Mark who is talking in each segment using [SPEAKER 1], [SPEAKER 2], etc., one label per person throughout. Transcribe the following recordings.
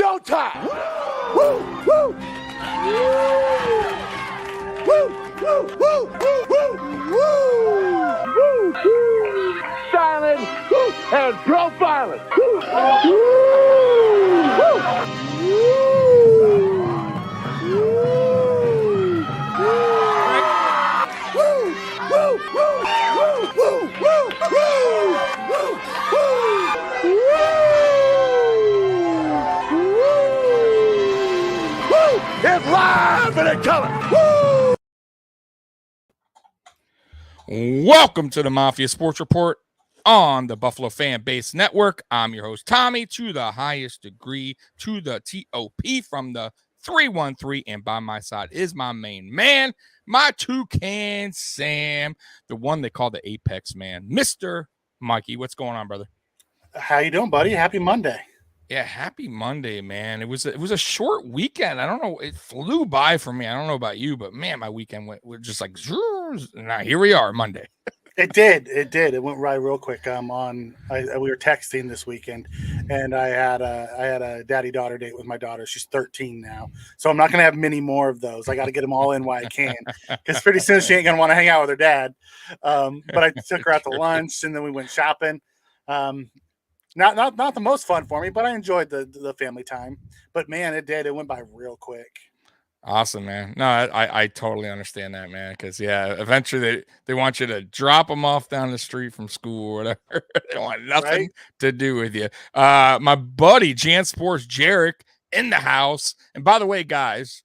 [SPEAKER 1] showtime! Woo! Woo! Woo! Woo! Woo! Woo! Woo! Woo! Styling and profiling. Woo! Woo! It's live and in color. Woo!
[SPEAKER 2] Welcome to the Mafia Sports Report on the Buffalo Fan Base Network. I'm your host, Tommy, to the highest degree, to the TOP from the 313. And by my side is my main man, my toucan Sam, the one they call the Apex Man, Mr. Mikey. What's going on, brother?
[SPEAKER 3] How you doing, buddy? Happy Monday.
[SPEAKER 2] Yeah, happy Monday, man. It was a short weekend. I don't know. It flew by for me. I don't know about you, but man, my weekend went just like, now here we are, Monday.
[SPEAKER 3] It did. It went right real quick. We were texting this weekend, and I had a daddy-daughter date with my daughter. She's 13 now, so I'm not gonna have many more of those. I got to get them all in while I can, because pretty soon she ain't gonna want to hang out with her dad. But I took her out to lunch, and then we went shopping. Not the most fun for me, but I enjoyed the family time. But man, it went by real quick.
[SPEAKER 2] Awesome, man. No, I totally understand that, man. Because yeah, eventually they want you to drop them off down the street from school or whatever. They want nothing to do with you. My buddy Jan Sports Jarek in the house. And by the way, guys,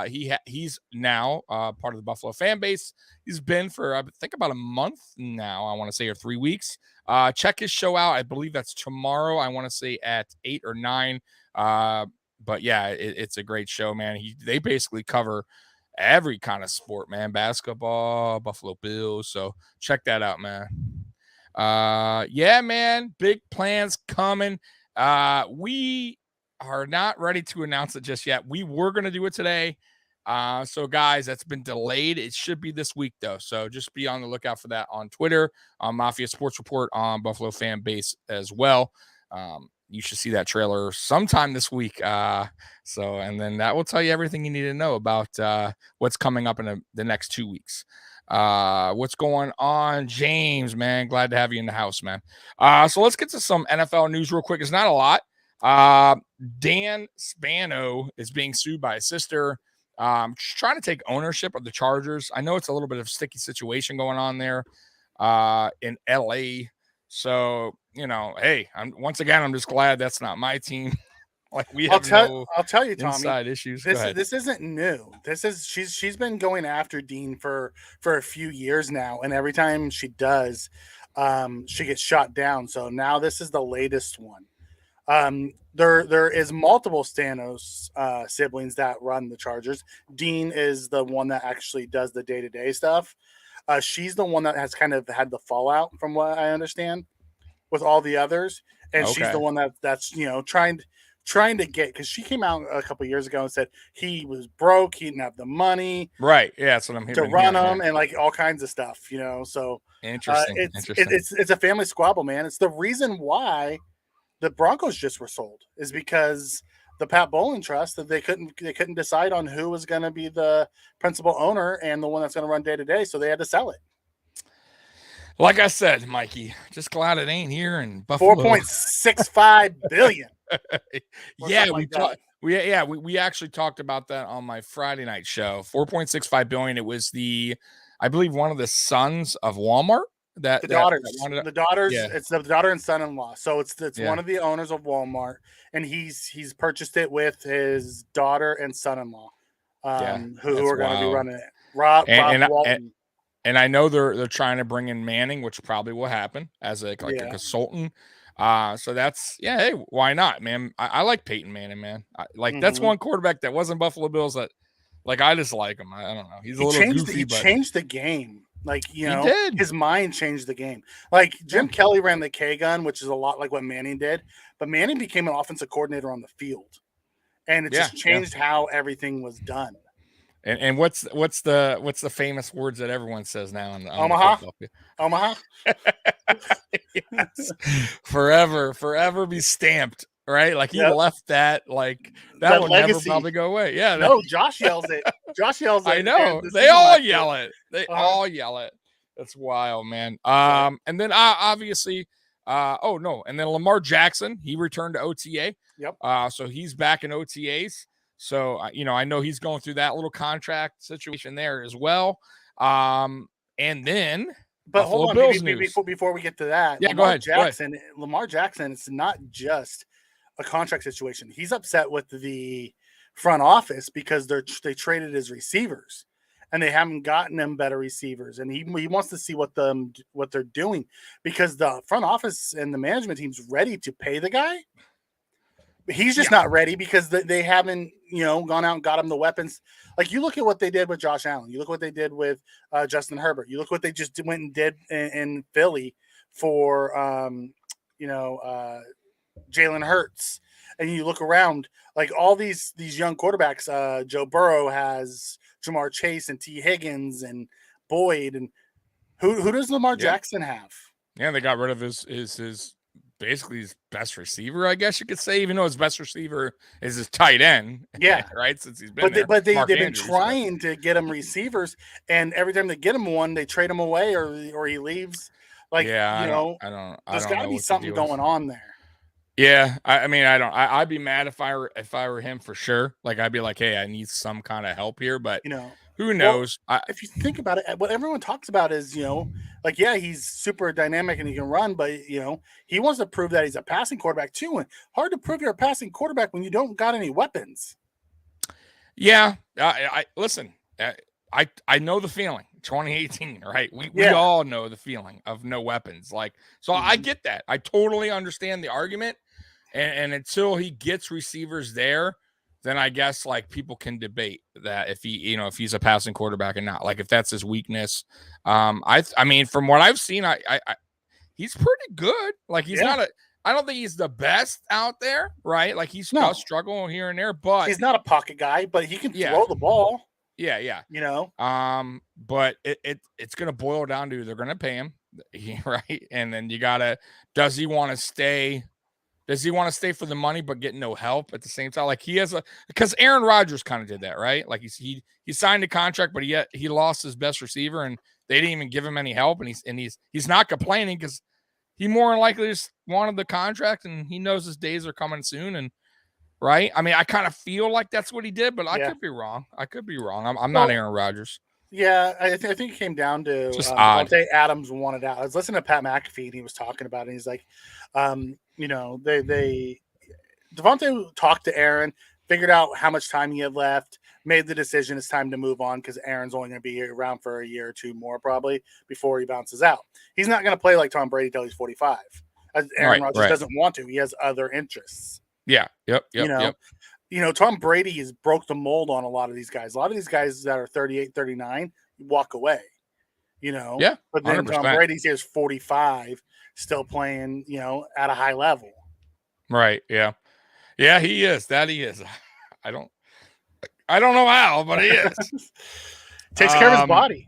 [SPEAKER 2] he's now part of the Buffalo fan base. He's been for I think about a month now. I want to say, or 3 weeks. Check his show out. I believe that's tomorrow. I want to say at 8 or 9. But yeah, it's a great show, man. They basically cover every kind of sport, man. Basketball, Buffalo Bills. So check that out, man. Yeah, man. Big plans coming. We are not ready to announce it just yet. We were going to do it today. So guys, that's been delayed. It should be this week though. So just be on the lookout for that on Twitter, on Mafia Sports Report, on Buffalo Fan Base as well. You should see that trailer sometime this week. And then that will tell you everything you need to know about what's coming up in the next 2 weeks. What's going on, James, man? Glad to have you in the house, man. So let's get to some NFL news real quick. It's not a lot. Dan Spano is being sued by his sister. Trying to take ownership of the Chargers. I know it's a little bit of a sticky situation going on there in LA. So, hey, I'm just glad that's not my team. Like I'll tell you, Tommy, inside issues.
[SPEAKER 3] This isn't new. She's been going after Dean for a few years now, and every time she does, she gets shot down. So now this is the latest one. There is multiple Stanos siblings that run the Chargers. Dean is the one that actually does the day-to-day stuff. She's the one that has kind of had the fallout, from what I understand, with all the others, and she's the one that's trying to get, because she came out a couple years ago and said he was broke, he didn't have the money,
[SPEAKER 2] right? Yeah, that's what I'm
[SPEAKER 3] to run them, and like all kinds of stuff, So
[SPEAKER 2] interesting.
[SPEAKER 3] It's a family squabble, man. It's the reason why the Broncos just were sold, is because the Pat Bowlen Trust, that they couldn't decide on who was going to be the principal owner and the one that's going to run day to day, so they had to sell it.
[SPEAKER 2] Like I said, Mikey, just glad it ain't here in Buffalo.
[SPEAKER 3] $4.65 billion.
[SPEAKER 2] Yeah, we actually talked about that on my Friday night show. $4.65 billion. It was I believe one of the sons of Walmart.
[SPEAKER 3] The daughters. Yeah. It's the daughter and son-in-law. So it's one of the owners of Walmart, and he's purchased it with his daughter and son-in-law, who are going to be running it. Rob Walton.
[SPEAKER 2] And I know they're trying to bring in Manning, which probably will happen as a consultant. So that's hey, why not, man? I like Peyton Manning, man. That's one quarterback that wasn't Buffalo Bills that, I just like him. I don't know. He's a little goofy,
[SPEAKER 3] he changed the game. His mind changed the game. Like Jim Kelly ran the K gun, which is a lot like what Manning did, but Manning became an offensive coordinator on the field, and it just changed how everything was done.
[SPEAKER 2] And what's the famous words that everyone says now in
[SPEAKER 3] Omaha?
[SPEAKER 2] Omaha. Yes. Forever be stamped right? Like he left that that will
[SPEAKER 3] legacy.
[SPEAKER 2] never probably go away. Yeah.
[SPEAKER 3] No, Josh yells it. Josh yells it.
[SPEAKER 2] I know. They all yell it. They all yell it. That's wild, man. And then obviously, and then Lamar Jackson, he returned to OTA.
[SPEAKER 3] Yep.
[SPEAKER 2] So he's back in OTAs. So I know he's going through that little contract situation there as well. And then,
[SPEAKER 3] but hold on, before we get to that,
[SPEAKER 2] yeah, go ahead.
[SPEAKER 3] Lamar Jackson, it's not just a contract situation. He's upset with the front office because they traded his receivers and they haven't gotten him better receivers, and he wants to see what they're doing because the front office and the management team's ready to pay the guy. But he's just not ready because they haven't gone out and got him the weapons. Like you look at what they did with Josh Allen, you look what they did with Justin Herbert, you look what they just went and did in Philly for Jalen Hurts, and you look around like all these young quarterbacks. Joe Burrow has Jamar Chase and T. Higgins and Boyd, and who does Lamar Jackson have? Yeah,
[SPEAKER 2] they got rid of his basically his best receiver, I guess you could say, even though his best receiver is his tight end.
[SPEAKER 3] Yeah,
[SPEAKER 2] right. Since he's been
[SPEAKER 3] but they've been trying to get him receivers, and every time they get him one, they trade him away or he leaves. Like there's got to be something going on there.
[SPEAKER 2] Yeah, I mean, I'd be mad if I were him for sure. Like, I'd be like, hey, I need some kind of help here, but who knows?
[SPEAKER 3] Well, if you think about it, what everyone talks about is, he's super dynamic and he can run, but he wants to prove that he's a passing quarterback too. And hard to prove you're a passing quarterback when you don't got any weapons.
[SPEAKER 2] Yeah, I listen. I know the feeling. 2018, right? We all know the feeling of no weapons. Like, so I get that. I totally understand the argument. And until he gets receivers there, then I guess like people can debate that if he, if he's a passing quarterback or not, like if that's his weakness. I mean, from what I've seen, I he's pretty good. Like he's not I don't think he's the best out there, right? Like he's struggling here and there, but
[SPEAKER 3] he's not a pocket guy, but he can throw the ball.
[SPEAKER 2] Yeah. But it's gonna boil down to they're gonna pay him, right? And then does he want to stay? Does he want to stay for the money but get no help at the same time? Like because Aaron Rodgers kind of did that, right? Like he signed a contract, but he lost his best receiver, and they didn't even give him any help, and he's not complaining because he more than likely just wanted the contract, and he knows his days are coming soon, and. Right. I mean, I kind of feel like that's what he did, but I could be wrong. I'm not Aaron Rodgers.
[SPEAKER 3] Yeah, I think it came down to
[SPEAKER 2] just odd.
[SPEAKER 3] Davante Adams wanted out. I was listening to Pat McAfee, and he was talking about it. And he's like, Davante talked to Aaron, figured out how much time he had left, made the decision it's time to move on because Aaron's only going to be around for a year or two more probably before he bounces out. He's not going to play like Tom Brady till he's 45. Aaron Rodgers doesn't want to. He has other interests.
[SPEAKER 2] Yeah. Yep.
[SPEAKER 3] Tom Brady has broke the mold on a lot of these guys. A lot of these guys that are 38, 39 walk away,
[SPEAKER 2] Yeah.
[SPEAKER 3] But then 100%. Tom Brady's here's 45, still playing, at a high level.
[SPEAKER 2] Right. Yeah. Yeah, he is. That he is. I don't know how, but he is.
[SPEAKER 3] Takes care of his body.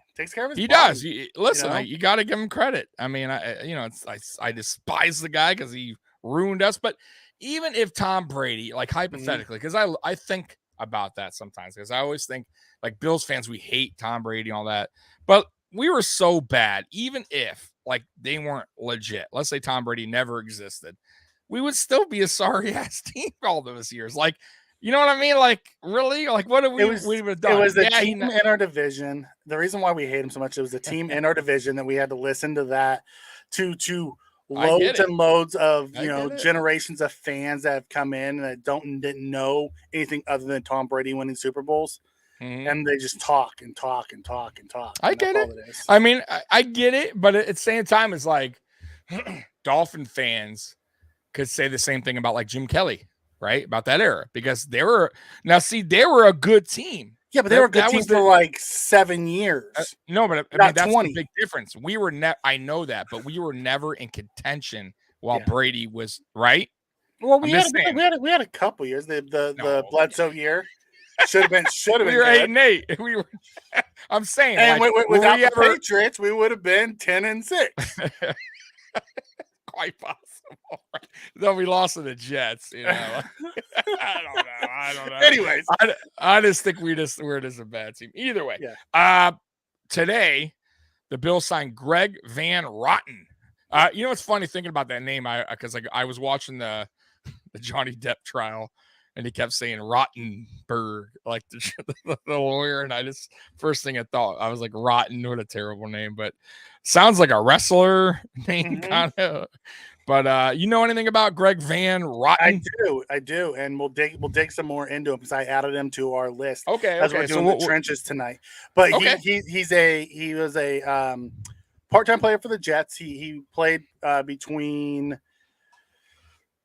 [SPEAKER 2] He does. Listen, you got to give him credit. I mean, I despise the guy because he ruined us, but even if Tom Brady, like hypothetically, because I think about that sometimes, because I always think like Bills fans, we hate Tom Brady and all that, but we were so bad, even if like they weren't legit. Let's say Tom Brady never existed, we would still be a sorry ass team for all those years. Like, you know what I mean? Like, really? Like, what have we have done?
[SPEAKER 3] It was the team in our division. The reason why we hate him so much, it was the team in our division that we had to listen to that to loads and loads of generations of fans that have come in and that didn't know anything other than Tom Brady winning Super Bowls, and they just talk and talk and talk and talk.
[SPEAKER 2] I get it. I mean, I get it, but at the same time, it's like Dolphin fans could say the same thing about like Jim Kelly, right? About that era, because they were a good team.
[SPEAKER 3] Yeah, but they were a good team for like 7 years.
[SPEAKER 2] No, but I mean, that's 20. The big difference. We were I know that, but we were never in contention while Brady was right.
[SPEAKER 3] Well, we had a couple years. The Bledsoe year should have been.
[SPEAKER 2] We were 8-8. We were. I'm saying,
[SPEAKER 3] and without the Patriots, we would have been 10-6.
[SPEAKER 2] quite possible. Right? Though we lost to the Jets, you know. I don't know.
[SPEAKER 3] Anyways,
[SPEAKER 2] I just think we're just a bad team. Either way,
[SPEAKER 3] yeah.
[SPEAKER 2] Today the Bills signed Greg Van Rotten. You know what's funny thinking about that name? Because I was watching the Johnny Depp trial, and he kept saying Rottenberg, like the lawyer. And I just, first thing I thought, I was like, Rotten, what a terrible name, but sounds like a wrestler name, kind of. But you know anything about Greg Van Rotten?
[SPEAKER 3] I do, and we'll dig some more into him because I added him to our list.
[SPEAKER 2] Okay,
[SPEAKER 3] as we're doing the trenches tonight. But he was a part-time player for the Jets. He played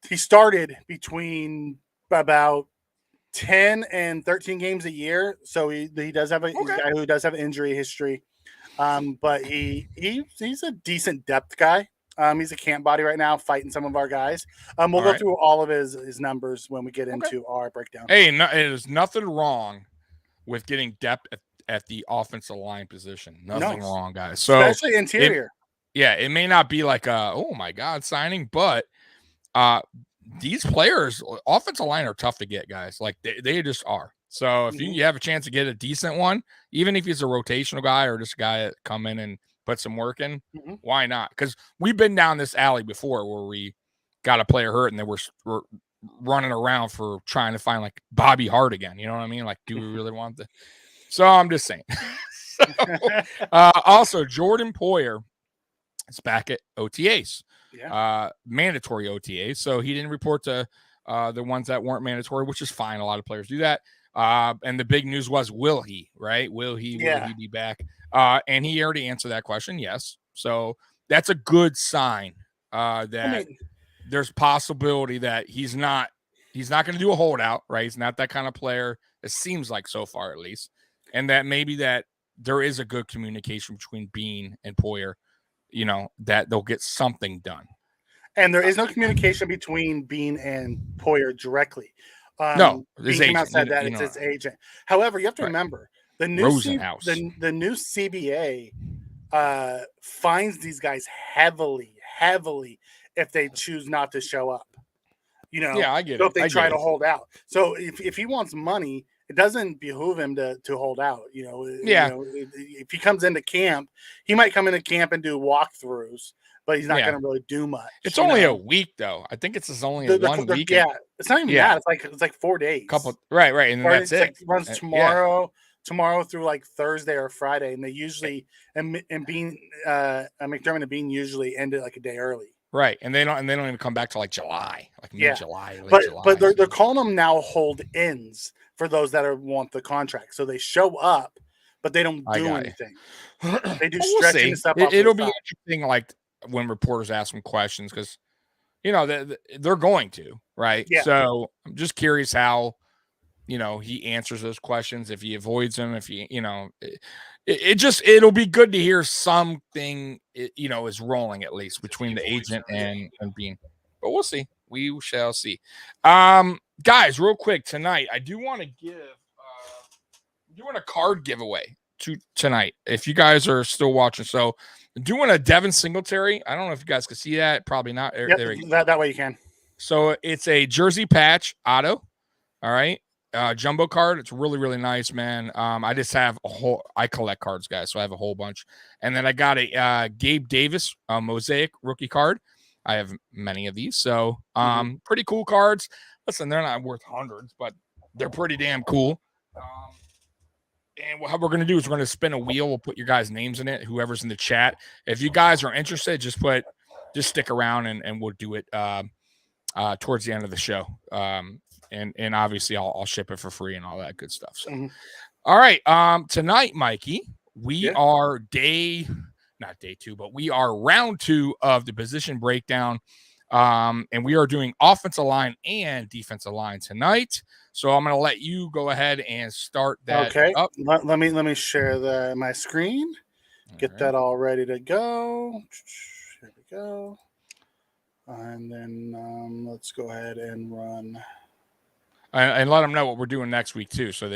[SPEAKER 3] he started between about 10 and 13 games a year. So he does have he's a guy who does have injury history. But he's a decent depth guy. He's a camp body right now, fighting some of our guys. We'll go through all of his numbers when we get into our breakdown.
[SPEAKER 2] Hey, there's nothing wrong with getting depth at the offensive line position. Nothing wrong, guys. So
[SPEAKER 3] especially interior.
[SPEAKER 2] It may not be like oh my God signing, but these players, offensive line, are tough to get, guys. Like they just are. So if you have a chance to get a decent one, even if he's a rotational guy or just a guy that come in and put some work in, why not? Because we've been down this alley before where we got a player hurt and then we're running around for trying to find like Bobby Hart again. You know what I mean? Like, do we really want the? So I'm just saying. Also, Jordan Poyer is back at OTAs. Mandatory OTAs. So he didn't report to the ones that weren't mandatory, which is fine. A lot of players do that. And the big news was, will he, right? Will he be back? And he already answered that question. Yes. So that's a good sign that there's possibility that he's not going to do a holdout, right? He's not that kind of player. It seems like so far, at least. And that maybe that there is a good communication between Bean and Poyer, you know, that they'll get something done.
[SPEAKER 3] And there is no communication between Bean and Poyer directly.
[SPEAKER 2] No, his
[SPEAKER 3] Bean
[SPEAKER 2] agent.
[SPEAKER 3] said that it's his agent. However, you have to remember the new the new CBA fines these guys heavily if they choose not to show up. You know,
[SPEAKER 2] I get
[SPEAKER 3] so
[SPEAKER 2] it.
[SPEAKER 3] if they try to hold out. So if he wants money, it doesn't behoove him to hold out. You know, if he comes into camp, he might come into camp and do walkthroughs, but he's not going to really do much.
[SPEAKER 2] It's only a week, though. I think it's only 1 week.
[SPEAKER 3] Yeah, it's not even that. It's like 4 days.
[SPEAKER 2] Right, and then that's it.
[SPEAKER 3] Like, runs tomorrow through like Thursday or Friday, and they usually and Bean McDermott and Bean usually end it like a day early.
[SPEAKER 2] Right, and they don't even come back to like July, like mid-July.
[SPEAKER 3] But they're calling them now hold-ins for those that want the contract. So they show up, but they don't do anything. They do stretching and stuff.
[SPEAKER 2] It'll be interesting, like when reporters ask them questions, because you know they're going to, right?
[SPEAKER 3] Yeah.
[SPEAKER 2] So I'm just curious how he answers those questions, if he avoids them, if he it'll be good to hear something is rolling, at least between the agent and Bean. But we'll see. We shall see. Guys, real quick tonight, I do want to give doing a card giveaway tonight, if you guys are still watching. So doing a Devin Singletary. I don't know if you guys can see that. Probably not.
[SPEAKER 3] That way you can.
[SPEAKER 2] So it's a jersey patch auto. All right. Jumbo card. It's really, really nice, man. I just have I collect cards, guys, so I have a whole bunch. And then I got a Gabe Davis mosaic rookie card. I have many of these, so pretty cool cards. Listen, they're not worth hundreds, but they're pretty damn cool. And what we're going to do is we're going to spin a wheel. We'll put your guys' names in it, whoever's in the chat. If you guys are interested, just stick around and we'll do it towards the end of the show. And obviously I'll ship it for free and all that good stuff. So, all right. Tonight, Mikey, we are not day 2, but we are round 2 of the position breakdown. And we are doing offensive line and defensive line tonight. So I'm going to let you go ahead and start that up.
[SPEAKER 3] Let me share my screen. Get that all ready to go. Here we go. And then let's go ahead and run.
[SPEAKER 2] And let them know what we're doing next week too. So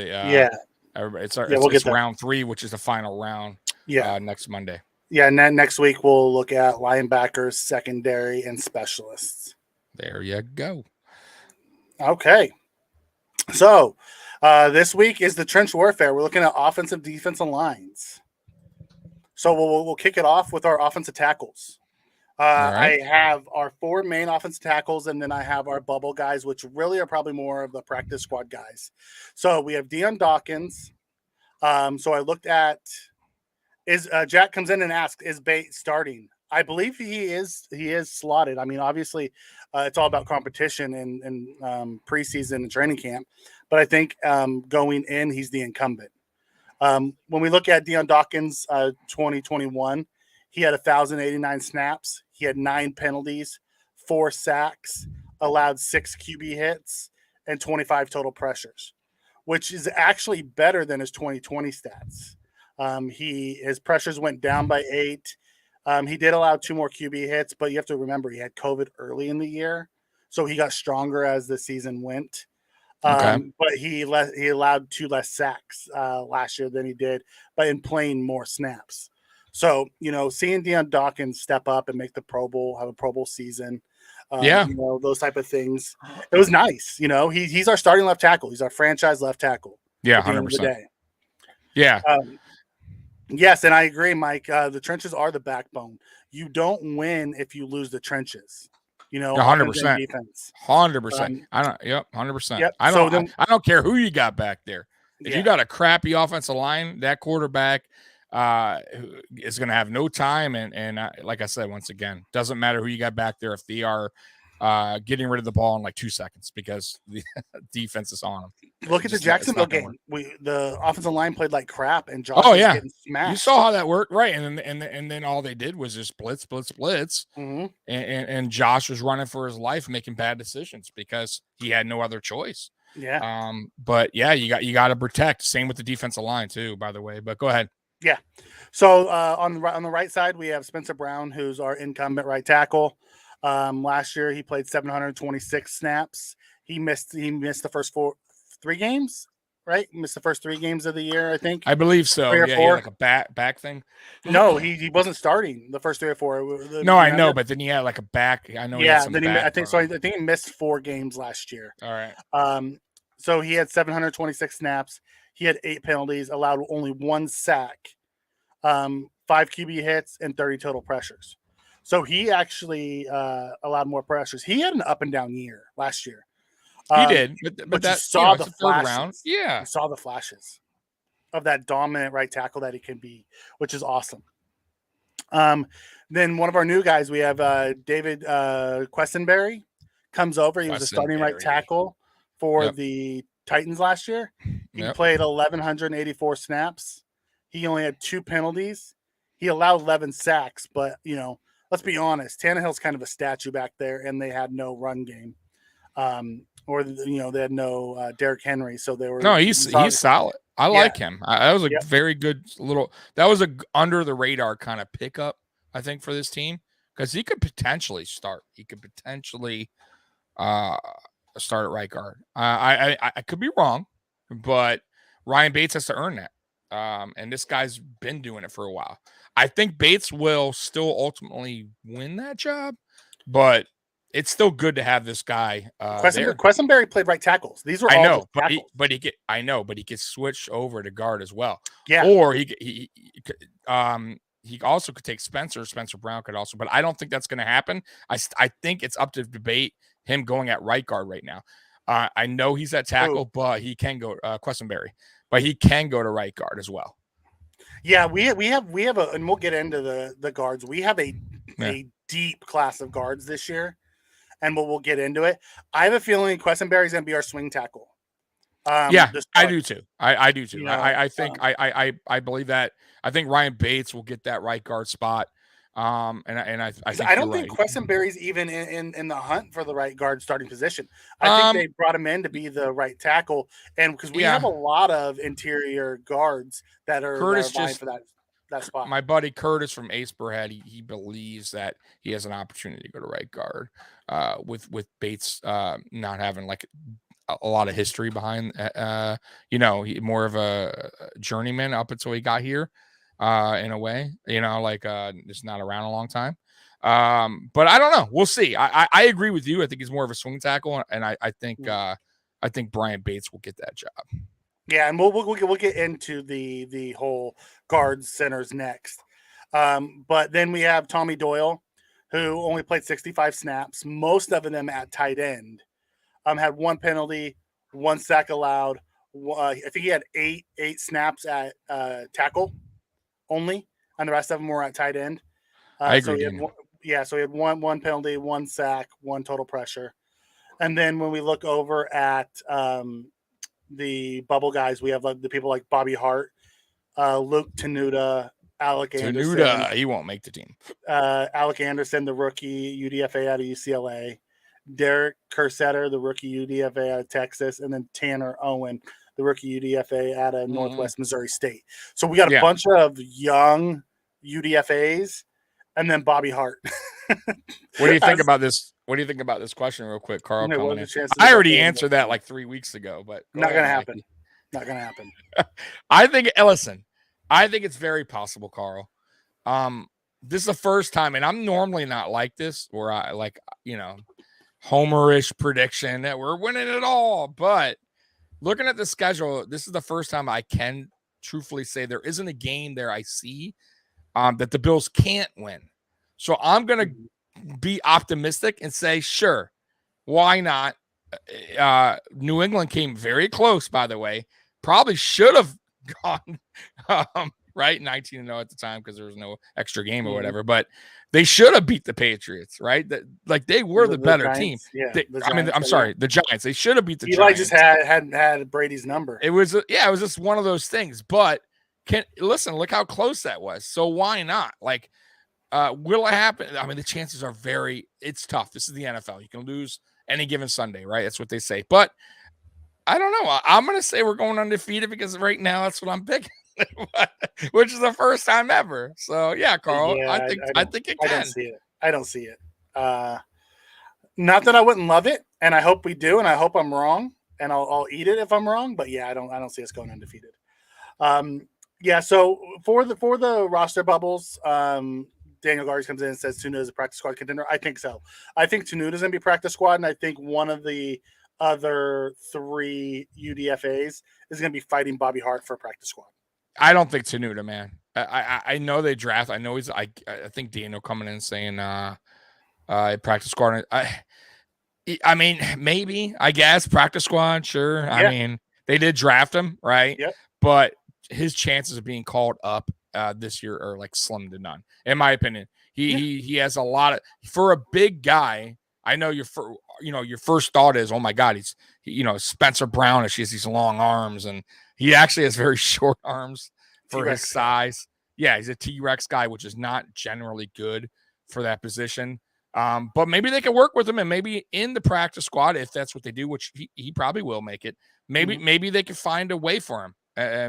[SPEAKER 2] it's round 3, which is the final round. Next Monday.
[SPEAKER 3] Yeah, and then next week we'll look at linebackers, secondary, and specialists.
[SPEAKER 2] There you go.
[SPEAKER 3] Okay. So this week is the trench warfare. We're looking at offensive, defensive lines. So we'll kick it off with our offensive tackles.
[SPEAKER 2] Right.
[SPEAKER 3] I have our 4 main offensive tackles, and then I have our bubble guys, which really are probably more of the practice squad guys. So we have Dion Dawkins. So I looked at Jack comes in and asks, is Bates starting? I believe he is slotted. I mean, obviously, it's all about competition and preseason and training camp. But I think going in, he's the incumbent. When we look at Dion Dawkins, 2021, he had 1,089 snaps. He had 9 penalties, 4 sacks, allowed 6 QB hits, and 25 total pressures, which is actually better than his 2020 stats. His pressures went down by 8. He did allow 2 more QB hits, but you have to remember he had COVID early in the year, so he got stronger as the season went. But he allowed 2 less sacks last year than he did, but in playing more snaps. So, seeing Dion Dawkins step up and make the Pro Bowl, have a Pro Bowl season, those type of things, it was nice. He's our starting left tackle. He's our franchise left tackle.
[SPEAKER 2] Yeah, 100%.
[SPEAKER 3] Yeah. Yes, and I agree, Mike. The trenches are the backbone. You don't win if you lose the trenches.
[SPEAKER 2] 100%.
[SPEAKER 3] Defense.
[SPEAKER 2] 100%. 100%.
[SPEAKER 3] Yep.
[SPEAKER 2] I don't care who you got back there. If you got a crappy offensive line, that quarterback is going to have no time. And like I said, once again, doesn't matter who you got back there if they are getting rid of the ball in like 2 seconds because the defense is on them.
[SPEAKER 3] Look at the Jacksonville game. The offensive line played like crap, and Josh
[SPEAKER 2] was
[SPEAKER 3] getting smashed.
[SPEAKER 2] You saw how that worked, right? And then all they did was just blitz.
[SPEAKER 3] Mm-hmm.
[SPEAKER 2] And Josh was running for his life, making bad decisions because he had no other choice.
[SPEAKER 3] Yeah.
[SPEAKER 2] But yeah, you got to protect. Same with the defensive line too, by the way. But go ahead.
[SPEAKER 3] Yeah. So on the right side, we have Spencer Brown, who's our incumbent right tackle. Last year he played 726 snaps. He missed the first 3 games, right? He missed the first 3 games of the year, I think.
[SPEAKER 2] I believe so.
[SPEAKER 3] 3 or 4.
[SPEAKER 2] Like a back thing.
[SPEAKER 3] No, he wasn't starting the first 3 or 4.
[SPEAKER 2] No, I know, but then he had like a back. I know.
[SPEAKER 3] Yeah, then I think he missed 4 games last year.
[SPEAKER 2] All right.
[SPEAKER 3] So he had 726 snaps. He had 8 penalties, allowed only 1 sack, 5 QB hits, and 30 total pressures. So he actually allowed more pressures. He had an up and down year last year.
[SPEAKER 2] He did, but
[SPEAKER 3] that saw the
[SPEAKER 2] third round. Yeah,
[SPEAKER 3] you saw the flashes of that dominant right tackle that he can be, which is awesome. Then one of our new guys, we have David Questenberry, comes over. He was a starting right tackle for the Titans last year. He played 1,184 snaps. He only had 2 penalties. He allowed 11 sacks, but let's be honest, Tannehill's kind of a statue back there, and they had no run game. They had no Derrick Henry, so they were.
[SPEAKER 2] No, he's solid. I like him. That was a very good that was a under the radar kind of pickup, I think, for this team because he could potentially start. He could potentially start at right guard. I could be wrong, but Ryan Bates has to earn that. And this guy's been doing it for a while. I think Bates will still ultimately win that job, but it's still good to have this guy.
[SPEAKER 3] Questenberry played right tackles. These were all
[SPEAKER 2] but he could switch over to guard as well.
[SPEAKER 3] Yeah,
[SPEAKER 2] or he also could take Spencer Brown could also, but I don't think that's going to happen. I think it's up to debate him going at right guard right now. I know he's at tackle, but he can go Questenberry, but he can go to right guard as well.
[SPEAKER 3] Yeah, we have and we'll get into the guards. We have a deep class of guards this year, and we'll get into it. I have a feeling Questenberry is going to be our swing tackle.
[SPEAKER 2] I do too. I do too. I think I believe that. I think Ryan Bates will get that right guard spot. I don't think
[SPEAKER 3] Questenberry's even in the hunt for the right guard starting position. I think they brought him in to be the right tackle, and because we have a lot of interior guards that are vying for that spot.
[SPEAKER 2] My buddy Curtis from Ace Burhead, he believes that he has an opportunity to go to right guard, with Bates not having like a lot of history behind, he more of a journeyman up until he got here. in a way, like just not around a long time. But I don't know. We'll see. I agree with you. I think he's more of a swing tackle, and I think Brian Bates will get that job.
[SPEAKER 3] Yeah, and we'll get into the whole guards centers next. But then we have Tommy Doyle, who only played 65 snaps, most of them at tight end. Had one penalty, one sack allowed. I think he had eight snaps at tackle only, and the rest of them were at tight end.
[SPEAKER 2] I agree.
[SPEAKER 3] So he had one penalty, one sack, one total pressure. And then when we look over at the bubble guys, we have the people like Bobby Hart, Luke Tenuta, Alec Anderson.
[SPEAKER 2] Tenuta, he won't make the team.
[SPEAKER 3] Alec Anderson, the rookie UDFA out of UCLA. Derek Kersetter, the rookie UDFA out of Texas. And then Tanner Owen, the rookie UDFA out of Northwest Missouri State. So we got a bunch of young UDFAs and then Bobby Hart.
[SPEAKER 2] What do you think about this? What do you think about this question real quick, Carl? I already answered that like 3 weeks ago, but
[SPEAKER 3] not going to happen. Not going to happen.
[SPEAKER 2] I think it's very possible, Carl. This is the first time, and I'm normally not like this, where I homerish prediction that we're winning it all. But looking at the schedule, this is the first time I can truthfully say there isn't a game there I see that the Bills can't win. So I'm going to be optimistic and say, sure, why not? New England came very close, by the way. Probably should have gone right 19-0 at the time because there was no extra game or whatever. But they should have beat the Patriots, right? They were the better
[SPEAKER 3] Giants,
[SPEAKER 2] team.
[SPEAKER 3] Yeah,
[SPEAKER 2] I'm sorry, the Giants. They should have beat the
[SPEAKER 3] Eli
[SPEAKER 2] Giants.
[SPEAKER 3] Just had Brady's number.
[SPEAKER 2] It was just one of those things. But look how close that was. So why not? Will it happen? I mean, the chances are it's tough. This is the NFL. You can lose any given Sunday, right? That's what they say. But I don't know. I'm going to say we're going undefeated because right now that's what I'm picking, which is the first time ever. So, yeah, Carl,
[SPEAKER 3] yeah,
[SPEAKER 2] I think it can.
[SPEAKER 3] I don't see it. Not that I wouldn't love it, and I hope we do, and I hope I'm wrong, and I'll eat it if I'm wrong. But, yeah, I don't see us going undefeated. So for the roster bubbles, Daniel Garza comes in and says Tenuta is a practice squad contender. I think so. I think Tenuta is going to be practice squad, and I think one of the other three UDFAs is going to be fighting Bobby Hart for a practice squad.
[SPEAKER 2] I don't think Tenuta, man. I know they draft. I know I think Daniel coming in saying practice squad. I mean, maybe, I guess, practice squad, sure. Yeah. I mean, they did draft him, right?
[SPEAKER 3] Yep.
[SPEAKER 2] But his chances of being called up this year are like slim to none, in my opinion. He has a lot of, for a big guy. I know your first thought is, oh my God, he's Spencer Brownish. He has these long arms, and he actually has very short arms for T-Rex his size. Yeah, he's a T-Rex guy, which is not generally good for that position. But maybe they can work with him, and maybe in the practice squad, if that's what they do, which he probably will make it. Maybe they can find a way for him.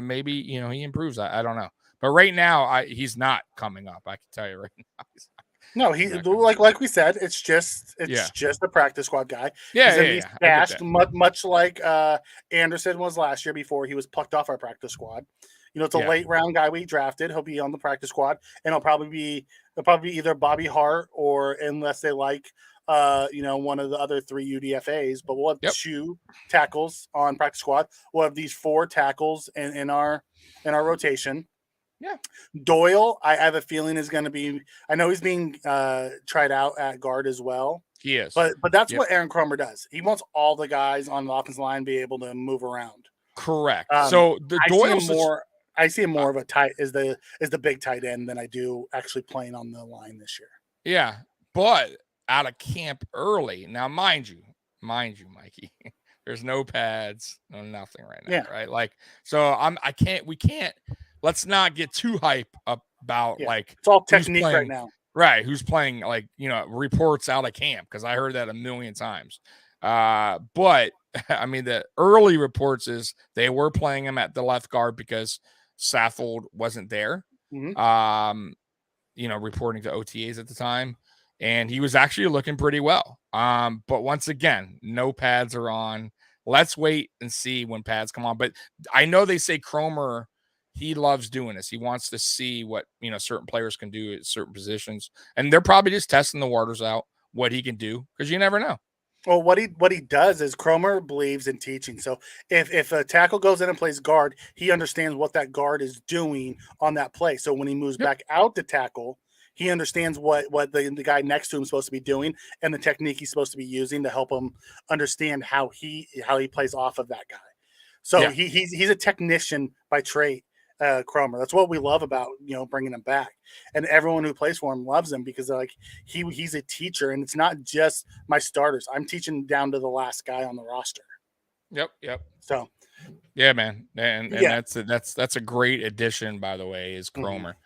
[SPEAKER 2] Maybe he improves. I don't know. But right now, he's not coming up. I can tell you right now.
[SPEAKER 3] No, he like we said, it's just a practice squad guy.
[SPEAKER 2] Yeah,
[SPEAKER 3] he's stashed much like Anderson was last year before he was plucked off our practice squad. It's a late round guy we drafted. He'll be on the practice squad, and he'll probably be either Bobby Hart or, unless they like one of the other three UDFAs. But we'll have two tackles on practice squad. We'll have these four tackles in our rotation.
[SPEAKER 2] Yeah.
[SPEAKER 3] Doyle, I have a feeling is going to be. I know he's being tried out at guard as well.
[SPEAKER 2] He is,
[SPEAKER 3] but that's what Erin Cromer does. He wants all the guys on the offensive line be able to move around.
[SPEAKER 2] Correct. So the Doyle
[SPEAKER 3] I see him more of a tight is the big tight end than I do actually playing on the line this year.
[SPEAKER 2] Yeah, but out of camp early. Now, mind you, Mikey, there's no pads, no nothing right now, right? We can't. Let's not get too hype about
[SPEAKER 3] it's all technique right now.
[SPEAKER 2] Right, who's playing reports out of camp, because I heard that a million times. But I mean, the early reports is they were playing him at the left guard because Saffold wasn't there.
[SPEAKER 3] Mm-hmm.
[SPEAKER 2] Reporting to OTAs at the time, and he was actually looking pretty well. But once again, no pads are on. Let's wait and see when pads come on. But I know they say Cromer, he loves doing this. He wants to see what, certain players can do at certain positions. And they're probably just testing the waters out, what he can do, because you never know.
[SPEAKER 3] Well, what he does is Cromer believes in teaching. So if a tackle goes in and plays guard, he understands what that guard is doing on that play. So when he moves back out to tackle, he understands what the guy next to him is supposed to be doing and the technique he's supposed to be using to help him understand how he plays off of that guy. So he's a technician by trade. Cromer. That's what we love about bringing him back, and everyone who plays for him loves him because they're like he's a teacher, and it's not just my starters. I'm teaching down to the last guy on the roster.
[SPEAKER 2] Yep.
[SPEAKER 3] So,
[SPEAKER 2] yeah, man, and that's a great addition, by the way, is Cromer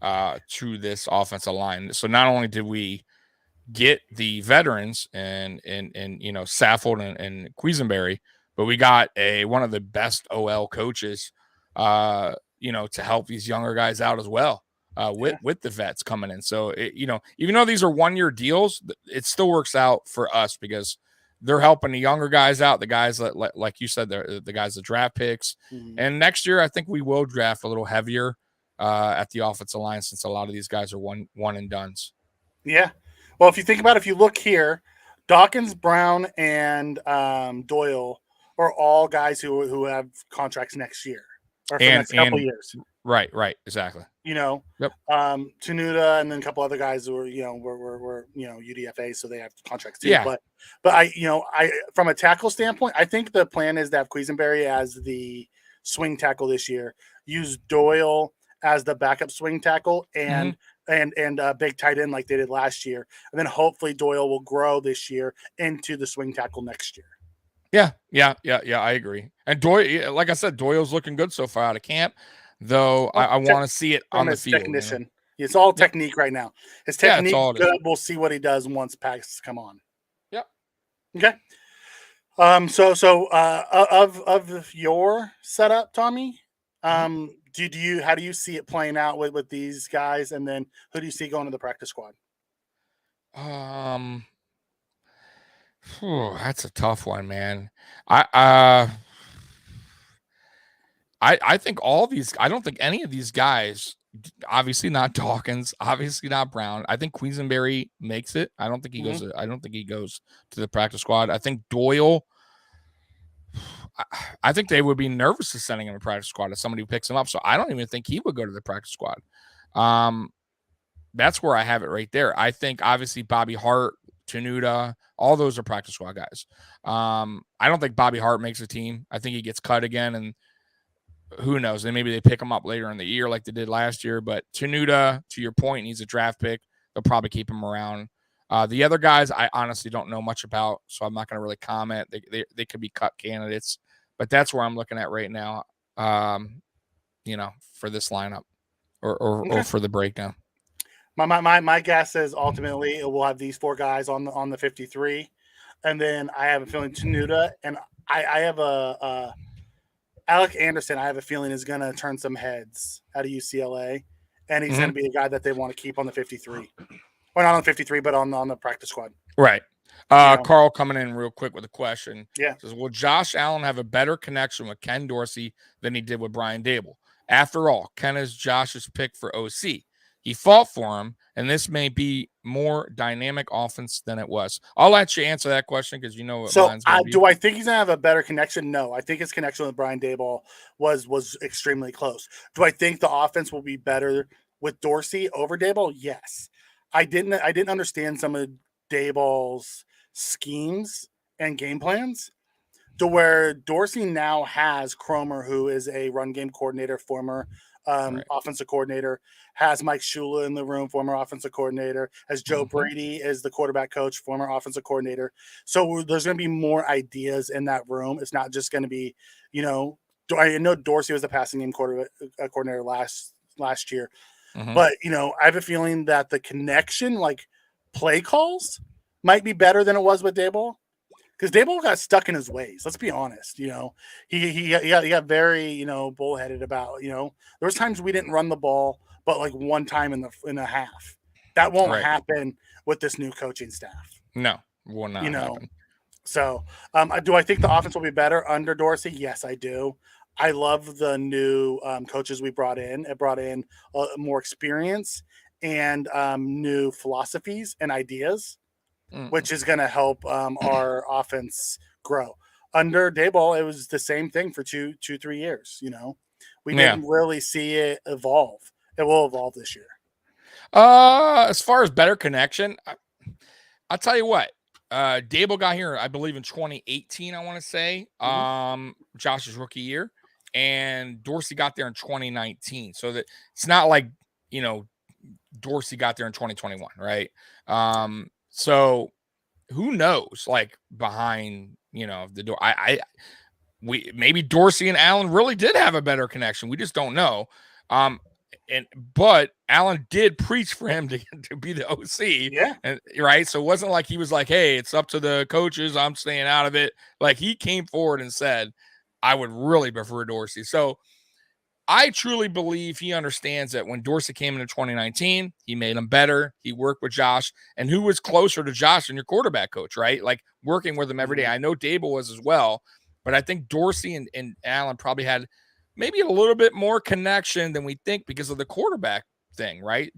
[SPEAKER 2] to this offensive line. So not only did we get the veterans and Saffold and Quisenberry, but we got one of the best OL coaches. To help these younger guys out as well with the vets coming in. So, even though these are 1-year deals, it still works out for us because they're helping the younger guys out, the guys that, like you said, the guys that draft picks. Mm-hmm. And next year, I think we will draft a little heavier at the offensive line since a lot of these guys are one and dones.
[SPEAKER 3] Yeah. Well, if you think about it, if you look here, Dawkins, Brown, and Doyle are all guys who have contracts next year. Or for the next couple years.
[SPEAKER 2] Right, exactly.
[SPEAKER 3] Yep. Tenuta and then a couple other guys who were UDFA, so they have contracts too.
[SPEAKER 2] Yeah.
[SPEAKER 3] But I from a tackle standpoint, I think the plan is to have Quisenberry as the swing tackle this year, use Doyle as the backup swing tackle, and big tight end like they did last year, and then hopefully Doyle will grow this year into the swing tackle next year.
[SPEAKER 2] Yeah, I agree. And Doyle, like I said, Doyle's looking good so far out of camp, though I want to see it on the field.
[SPEAKER 3] Technician. It's all technique right now. His technique good. We'll see what he does once packs come on.
[SPEAKER 2] Yep.
[SPEAKER 3] Okay. Of your setup, Tommy, how do you see it playing out with these guys, and then who do you see going to the practice squad?
[SPEAKER 2] That's a tough one, man. I think all these. I don't think any of these guys. Obviously not Dawkins. Obviously not Brown. I think Quisenberry makes it. I don't think he goes. I don't think he goes to the practice squad. I think Doyle. I think they would be nervous to sending him to practice squad if somebody picks him up. So I don't even think he would go to the practice squad. That's where I have it right there. I think obviously Bobby Hart, Tenuta, all those are practice squad guys. I don't think Bobby Hart makes a team. I think he gets cut again, and who knows? Then maybe they pick him up later in the year like they did last year. But Tenuta, to your point, he's a draft pick. They'll probably keep him around. The other guys, I honestly don't know much about, so I'm not going to really comment. They could be cut candidates, but that's where I'm looking at right now. For this lineup or for the breakdown.
[SPEAKER 3] My guess is ultimately we'll have these four guys on the 53, and then I have a feeling Tenuta and I have a Alec Anderson. I have a feeling is going to turn some heads out of UCLA, and he's going to be a guy that they want to keep on the 53, or not on the 53, but on the practice squad.
[SPEAKER 2] Right. Carl coming in real quick with a question.
[SPEAKER 3] Yeah.
[SPEAKER 2] Says, will Josh Allen have a better connection with Ken Dorsey than he did with Brian Dable? After all, Ken is Josh's pick for OC. He fought for him, and this may be more dynamic offense than it was. I'll let you answer that question because you know what mine's going to be.
[SPEAKER 3] Do I think he's going to have a better connection? No. I think his connection with Brian Dable was extremely close. Do I think the offense will be better with Dorsey over Dable? Yes. I didn't understand some of Dable's schemes and game plans to where Dorsey now has Cromer, who is a run game coordinator, former offensive coordinator, has Mike Shula in the room, former offensive coordinator, as Joe Brady is the quarterback coach, former offensive coordinator. So there's going to be more ideas in that room. It's not just going to be, I know Dorsey was the passing game coordinator last year, but I have a feeling that the connection, like play calls, might be better than it was with Dable. Because Dable got stuck in his ways. Let's be honest. He got very bullheaded about. There was times we didn't run the ball, but like one time in the half. That won't happen with this new coaching staff.
[SPEAKER 2] No, will not happen.
[SPEAKER 3] So do I think the offense will be better under Dorsey? Yes, I do. I love the new coaches we brought in. It brought in more experience and new philosophies and ideas, which is going to help our offense grow. Under Dayball, it was the same thing for 3 years. We didn't really see it evolve. It will evolve this year.
[SPEAKER 2] As far as better connection, I'll tell you what. Dayball got here, I believe, in 2018. I want to say, Josh's rookie year, and Dorsey got there in 2019. So that it's not like Dorsey got there in 2021, right? So who knows? Like behind the door, we maybe Dorsey and Allen really did have a better connection. We just don't know. But Allen did preach for him to be the OC.
[SPEAKER 3] Yeah.
[SPEAKER 2] And right. So it wasn't like he was like, hey, it's up to the coaches. I'm staying out of it. Like he came forward and said, I would really prefer Dorsey. So I truly believe he understands that when Dorsey came into 2019, he made him better. He worked with Josh. And who was closer to Josh than your quarterback coach, right? Like working with him every day. I know Dayball was as well, but I think Dorsey and Allen probably had maybe a little bit more connection than we think because of the quarterback thing, right?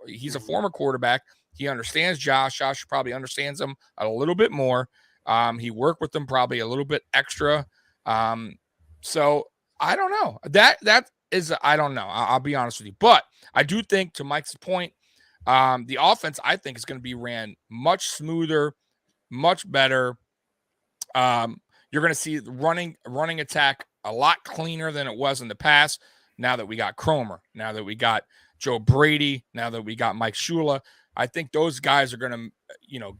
[SPEAKER 2] He's a former quarterback. He understands Josh. Josh probably understands him a little bit more. He worked with them probably a little bit extra. So I don't know. That is, I don't know. I'll be honest with you. But I do think, to Mike's point, the offense, I think, is going to be ran much smoother, much better. You're going to see the running attack a lot cleaner than it was in the past. Now that we got Cromer, now that we got Joe Brady, now that we got Mike Shula, I think those guys are going to,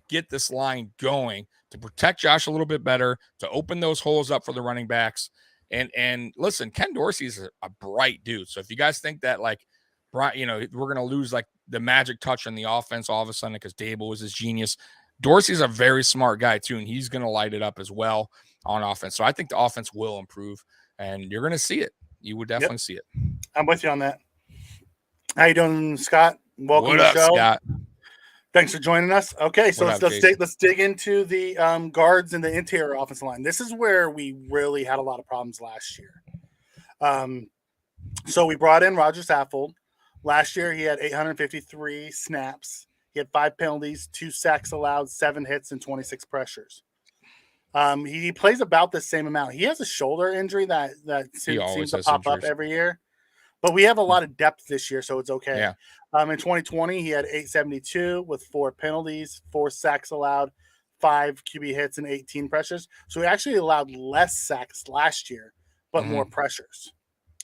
[SPEAKER 2] get this line going to protect Josh a little bit better, to open those holes up for the running backs. And listen, Ken Dorsey is a bright dude. So if you guys think that we're going to lose like the magic touch on the offense all of a sudden because Dayball was his genius, Dorsey's a very smart guy too, and he's going to light it up as well on offense. So I think the offense will improve, and you're going to see it. You would definitely see it.
[SPEAKER 3] I'm with you on that. How you doing, Scott? Welcome to the show.
[SPEAKER 2] Scott?
[SPEAKER 3] Thanks for joining us. Okay, so let's dig into the guards and the interior offensive line. This is where we really had a lot of problems last year. So we brought in Roger Saffold. Last year, he had 853 snaps. He had 5 penalties, 2 sacks allowed, 7 hits, and 26 pressures. He plays about the same amount. He has a shoulder injury that seems to pop up every year. But we have a lot of depth this year, so it's okay.
[SPEAKER 2] Yeah.
[SPEAKER 3] In 2020, he had 872 with 4 penalties, 4 sacks allowed, 5 QB hits, and 18 pressures. So he actually allowed less sacks last year, but more pressures.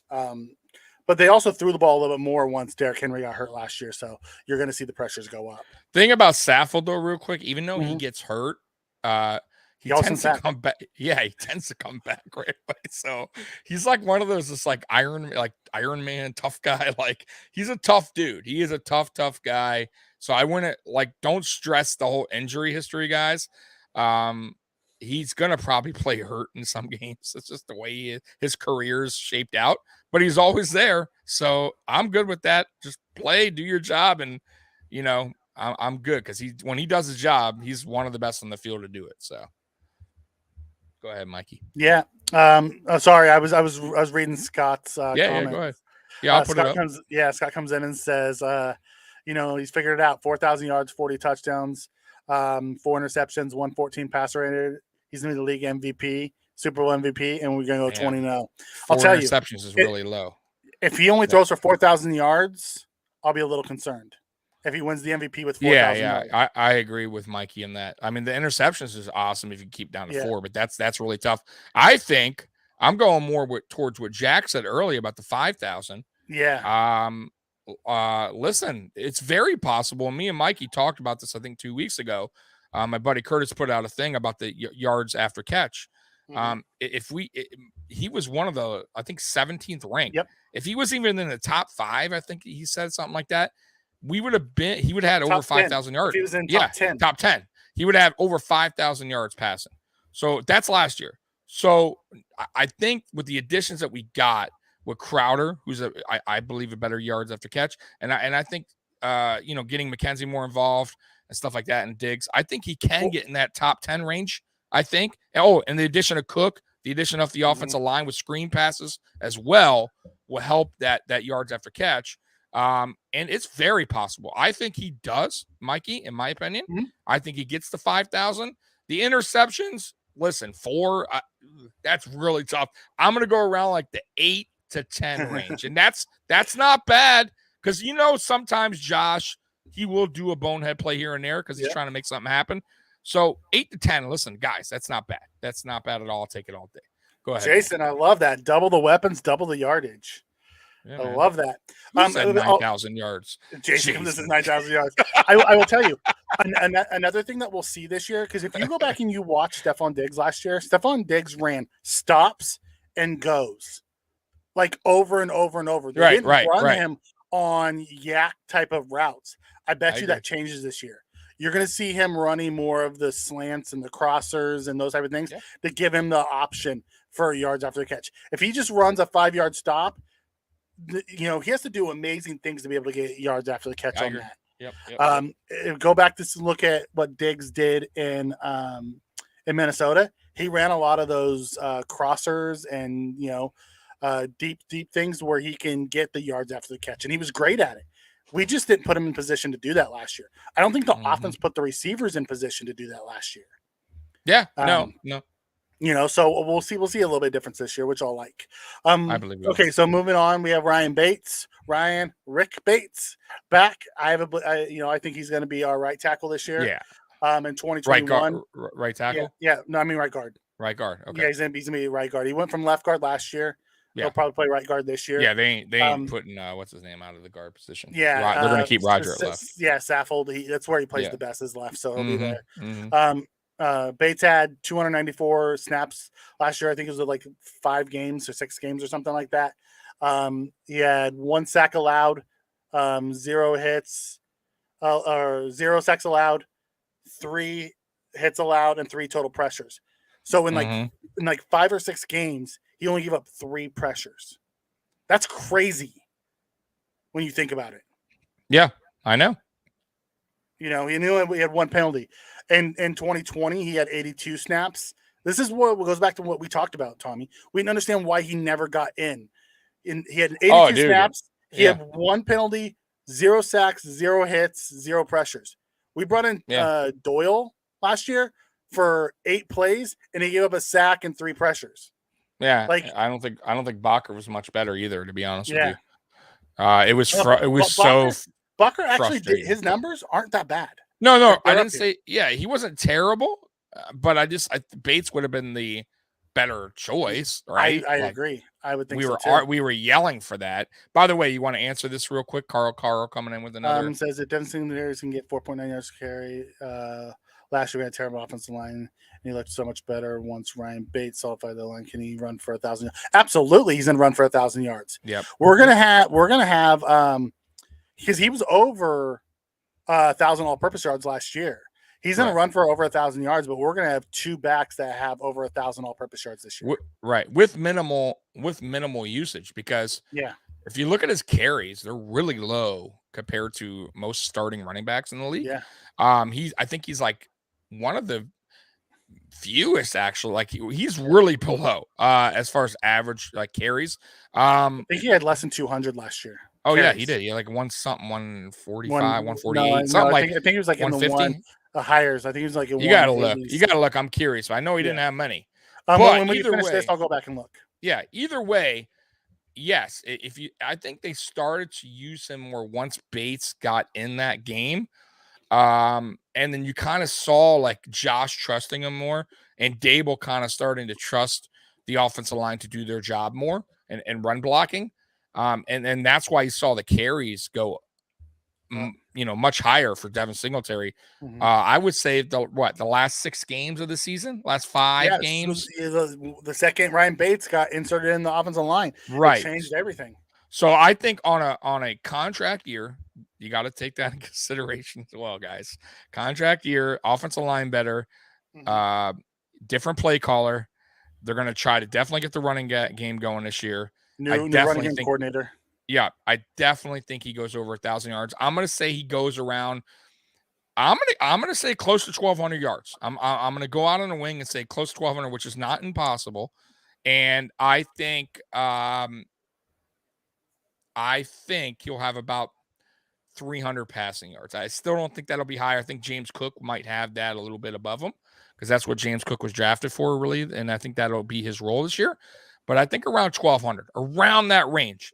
[SPEAKER 3] But they also threw the ball a little bit more once Derrick Henry got hurt last year. So you're going to see the pressures go up.
[SPEAKER 2] Thing about Saffold, though, real quick, even though he gets hurt, he tends to come back. Yeah, he tends to come back right away. So he's like one of those just like Iron Man tough guy. Like he's a tough dude. He is a tough guy. So I wouldn't don't stress the whole injury history, guys. He's gonna probably play hurt in some games. It's just the way his career's shaped out. But he's always there. So I'm good with that. Just play, do your job, and I'm good because when he does his job, he's one of the best on the field to do it. So. Go ahead, Mikey.
[SPEAKER 3] Yeah. Sorry, I was reading Scott's comments.
[SPEAKER 2] Yeah, go ahead. Yeah, I'll put it up.
[SPEAKER 3] Scott comes in and says, he's figured it out. 4,000 yards, 40 touchdowns, 4 interceptions, 114 passer rated. He's going to be the league MVP, Super Bowl MVP, and we're going to go 20-0. I'll tell you,
[SPEAKER 2] interceptions is really low.
[SPEAKER 3] If he only throws for 4,000 yards, I'll be a little concerned. If he wins the MVP with 4,000 yards.
[SPEAKER 2] I agree with Mikey in that. I mean, the interceptions is awesome if you keep down to 4, but that's really tough. I think I'm going more towards what Jack said earlier about the 5,000.
[SPEAKER 3] Yeah.
[SPEAKER 2] Listen, it's very possible. And me and Mikey talked about this, I think, 2 weeks ago. My buddy Curtis put out a thing about the yards after catch. He was one of the, I think, 17th ranked.
[SPEAKER 3] Yep.
[SPEAKER 2] If he was even in the top 5, I think he said something like that. He would have had over 5,000 yards.
[SPEAKER 3] If he was in top 10.
[SPEAKER 2] Top 10. He would have over 5,000 yards passing. So that's last year. So I think with the additions that we got with Crowder, who's I believe a better yards after catch, and I think getting McKenzie more involved and stuff like that, and Diggs, I think he can get in that top 10 range. I think. Oh, and the addition of Cook, The addition of the offensive line with screen passes as well will help that yards after catch. And it's very possible. I think he does, Mikey, in my opinion. I think he gets the 5,000. The interceptions, listen, 4, that's really tough. I'm going to go around like the 8 to 10 range. And that's not bad because, sometimes Josh, he will do a bonehead play here and there because he's trying to make something happen. So 8 to 10, listen, guys, that's not bad. That's not bad at all. I'll take it all day. Go ahead,
[SPEAKER 3] Jason. Man. I love that. Double the weapons, double the yardage.
[SPEAKER 2] Yeah,
[SPEAKER 3] I love that.
[SPEAKER 2] Said 9,000 yards.
[SPEAKER 3] Jason, this is 9,000 yards. I will tell you another thing that we'll see this year, because if you go back and you watch Stephon Diggs last year, Stephon Diggs ran stops and goes like over and over and over. They didn't run him on yak type of routes. I bet you that changes this year. You're going to see him running more of the slants and the crossers and those type of things to give him the option for yards after the catch. If he just runs a 5-yard stop, he has to do amazing things to be able to get yards after the catch on that. Yep. Go back to look at what Diggs did in Minnesota. He ran a lot of those crossers and deep things where he can get the yards after the catch, and he was great at it. We just didn't put him in position to do that last year. I don't think the offense put the receivers in position to do that last year.
[SPEAKER 2] Yeah, no.
[SPEAKER 3] So we'll see a little bit of difference this year, which I'll like.
[SPEAKER 2] I believe.
[SPEAKER 3] Okay, so moving on, we have Rick Bates back. I think he's going to be our right tackle this year.
[SPEAKER 2] Yeah.
[SPEAKER 3] In 2021.
[SPEAKER 2] Right tackle.
[SPEAKER 3] Yeah. No, I mean right guard.
[SPEAKER 2] Right guard. Okay.
[SPEAKER 3] Yeah, he's gonna be right guard. He went from left guard last year.
[SPEAKER 2] Yeah.
[SPEAKER 3] He'll probably play right guard this year.
[SPEAKER 2] Yeah, they ain't putting what's his name out of the guard position.
[SPEAKER 3] Yeah,
[SPEAKER 2] they're gonna keep Roger at left.
[SPEAKER 3] Yeah, Saffold. That's where he plays the best is left, so he'll be there.
[SPEAKER 2] Mm-hmm.
[SPEAKER 3] Bates had 294 snaps last year. I think it was like 5 games or 6 games or something like that. He had 1 sack allowed, 0 hits, or 0 sacks allowed, 3 hits allowed, and 3 total pressures. So in like 5 or 6 games, he only gave up 3 pressures. That's crazy when you think about it.
[SPEAKER 2] Yeah, I know.
[SPEAKER 3] He had 1 penalty. And in 2020, he had 82 snaps. This is what goes back to what we talked about, Tommy. We didn't understand why he never got in. He had 82 snaps. He had 1 penalty, 0 sacks, 0 hits, 0 pressures. We brought in Doyle last year for 8 plays, and he gave up a sack and 3 pressures.
[SPEAKER 2] Yeah, I don't think Bacher was much better either, to be honest with you. It was
[SPEAKER 3] Bacher actually did, his numbers aren't that bad.
[SPEAKER 2] No, I didn't say. Yeah, he wasn't terrible, but I Bates would have been the better choice, right?
[SPEAKER 3] I agree. I would think
[SPEAKER 2] we were yelling for that. By the way, you want to answer this real quick? Carl coming in with another.
[SPEAKER 3] Says it doesn't seem that he can get 4.9 yards carry. Last year we had a terrible offensive line, and he looked so much better once Ryan Bates solidified the line. Can he run for 1,000 yards? Absolutely, he's gonna run for 1,000 yards.
[SPEAKER 2] Yep.
[SPEAKER 3] We're gonna have because he was over 1,000 all-purpose yards last year. He's going to run for over 1,000 yards, but we're going to have 2 backs that have over 1,000 all-purpose yards this year.
[SPEAKER 2] With minimal usage, because if you look at his carries, they're really low compared to most starting running backs in the league.
[SPEAKER 3] Yeah.
[SPEAKER 2] I think he's like one of the fewest actually. Like he's really below as far as average carries.
[SPEAKER 3] I think he had less than 200 last year.
[SPEAKER 2] Oh carries. Yeah, he did. He had like 145, 148, something
[SPEAKER 3] I think he was like in the hires. I think he was like in
[SPEAKER 2] You gotta look. I'm curious. I know he didn't have many.
[SPEAKER 3] But when we finish this, I'll go back and look.
[SPEAKER 2] Yeah. Either way, yes. I think they started to use him more once Bates got in that game. And then you kind of saw like Josh trusting him more, and Dable kind of starting to trust the offensive line to do their job more and run blocking. And that's why you saw the carries go, much higher for Devin Singletary.
[SPEAKER 3] Mm-hmm.
[SPEAKER 2] I would say the last 6 games of the season, last 5 games.
[SPEAKER 3] The second Ryan Bates got inserted in the offensive line, it changed everything.
[SPEAKER 2] So I think on a contract year, you got to take that in consideration as well, guys. Contract year, offensive line better, different play caller. They're going to try to definitely get the running game going this year.
[SPEAKER 3] New running game coordinator.
[SPEAKER 2] Yeah, I definitely think he goes over 1,000 yards. I'm going to say he goes around. I'm going to say close to 1,200 yards. I'm going to go out on a wing and say close to 1,200, which is not impossible. And I think he'll have about 300 passing yards. I still don't think that'll be higher. I think James Cook might have that a little bit above him because that's what James Cook was drafted for, really. And I think that'll be his role this year. But I think around 1,200, around that range.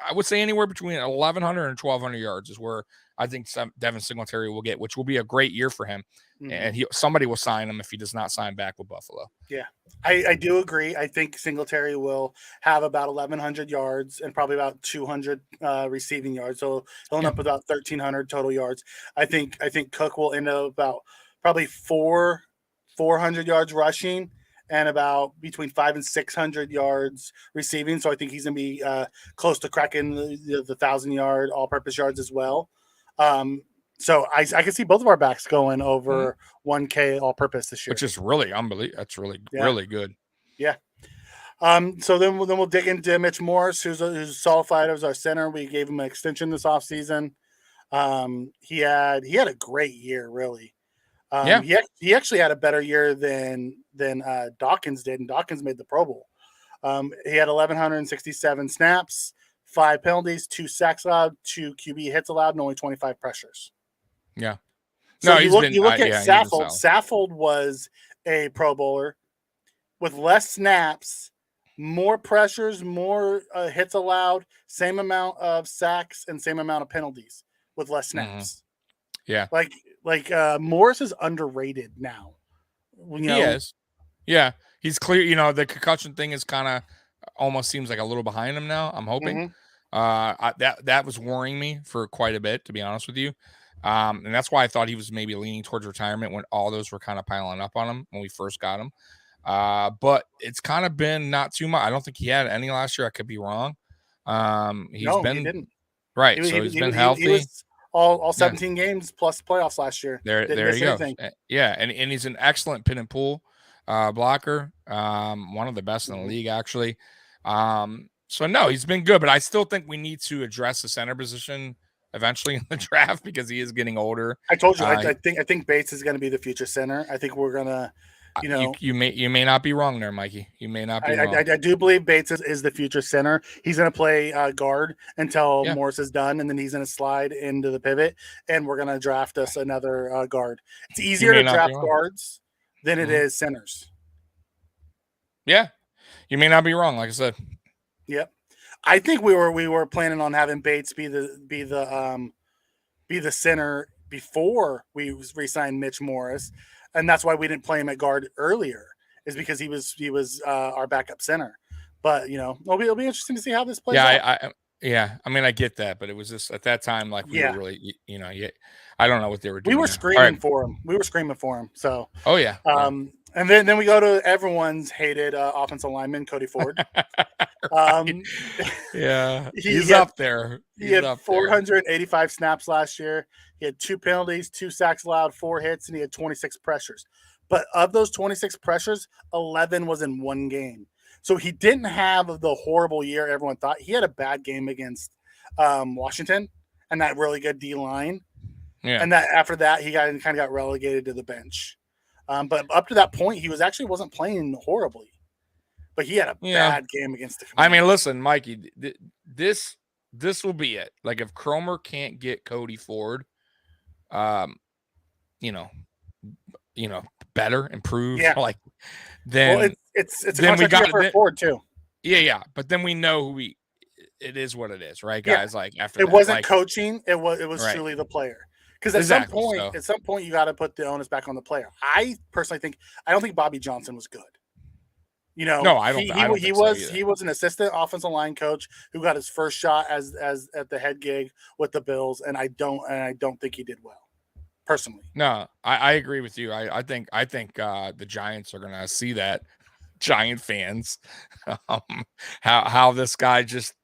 [SPEAKER 2] I would say anywhere between 1,100 and 1,200 yards is where I think Devin Singletary will get, which will be a great year for him. Mm-hmm. And somebody will sign him if he does not sign back with Buffalo.
[SPEAKER 3] Yeah, I do agree. I think Singletary will have about 1,100 yards and probably about 200 receiving yards. So he'll end up with about 1,300 total yards. I think Cook will end up about probably 400 yards rushing and about between 500 and 600 yards receiving. So I think he's going to be close to cracking the 1,000-yard all-purpose yards as well. So I can see both of our backs going over 1K all-purpose this year,
[SPEAKER 2] which is really unbelievable. That's really really good.
[SPEAKER 3] Yeah. So then we'll dig into Mitch Morris, who's solidified as our center. We gave him an extension this offseason. He had a great year, really. He actually had a better year than Dawkins did, and Dawkins made the Pro Bowl. He had 1,167 snaps, 5 penalties, 2 sacks allowed, 2 QB hits allowed, and only 25 pressures.
[SPEAKER 2] Yeah.
[SPEAKER 3] So you look at Saffold. Saffold was a Pro Bowler with less snaps, more pressures, more hits allowed, same amount of sacks, and same amount of penalties with less snaps.
[SPEAKER 2] Yeah.
[SPEAKER 3] Like Morris is underrated now.
[SPEAKER 2] He is. Yeah. He's clear. The concussion thing is kind of almost seems like a little behind him now, I'm hoping. That was worrying me for quite a bit, to be honest with you. And that's why I thought he was maybe leaning towards retirement when all those were kind of piling up on him when we first got him. But it's kind of been not too much. I don't think he had any last year. I could be wrong. He didn't. Right. He's been healthy. He was
[SPEAKER 3] all 17 games plus playoffs last year.
[SPEAKER 2] There you go. Yeah. And he's an excellent pin and pull blocker. One of the best in the league, actually. So no, he's been good, but I still think we need to address the center position eventually in the draft because he is getting older.
[SPEAKER 3] I told you, I think Bates is going to be the future center. I think we're going to,
[SPEAKER 2] you may not be wrong there, Mikey. You may not be wrong.
[SPEAKER 3] I do believe Bates is the future center. He's going to play guard until Morris is done, and then he's going to slide into the pivot, and we're going to draft us another guard. It's easier to draft guards than it is centers.
[SPEAKER 2] Yeah, you may not be wrong. Like I said.
[SPEAKER 3] Yep. I think we were planning on having Bates be the center before we re-signed Mitch Morris, and that's why we didn't play him at guard earlier. Is because he was our backup center. But it'll be interesting to see how this plays out.
[SPEAKER 2] I mean, I get that, but it was just at that time were really I don't know what they were doing.
[SPEAKER 3] We were screaming for him. We were screaming for him. So and then we go to everyone's hated offensive lineman, Cody Ford.
[SPEAKER 2] He's up there.
[SPEAKER 3] He had 485 snaps last year. He had 2 penalties, 2 sacks allowed, 4 hits, and he had 26 pressures. But of those 26 pressures, 11 was in one game. So he didn't have the horrible year everyone thought. He had a bad game against Washington and that really good D-line.
[SPEAKER 2] Yeah.
[SPEAKER 3] And that after that, he kind of got relegated to the bench. But up to that point, he wasn't playing horribly. But he had a bad game against the Commanders.
[SPEAKER 2] I mean, listen, Mikey, this will be it. Like if Cromer can't get Cody Ford, better, improved, then
[SPEAKER 3] it's a contract for Ford too.
[SPEAKER 2] Yeah. But then we know it is what it is, right, guys? Like after
[SPEAKER 3] it wasn't coaching, it was truly the player. Because at some point, you got to put the onus back on the player. I personally I don't think Bobby Johnson was good.
[SPEAKER 2] No, I don't.
[SPEAKER 3] He was an assistant offensive line coach who got his first shot as at the head gig with the Bills, and I don't think he did well, personally.
[SPEAKER 2] No, I agree with you. I think the Giants are going to see that, Giant fans, how this guy just.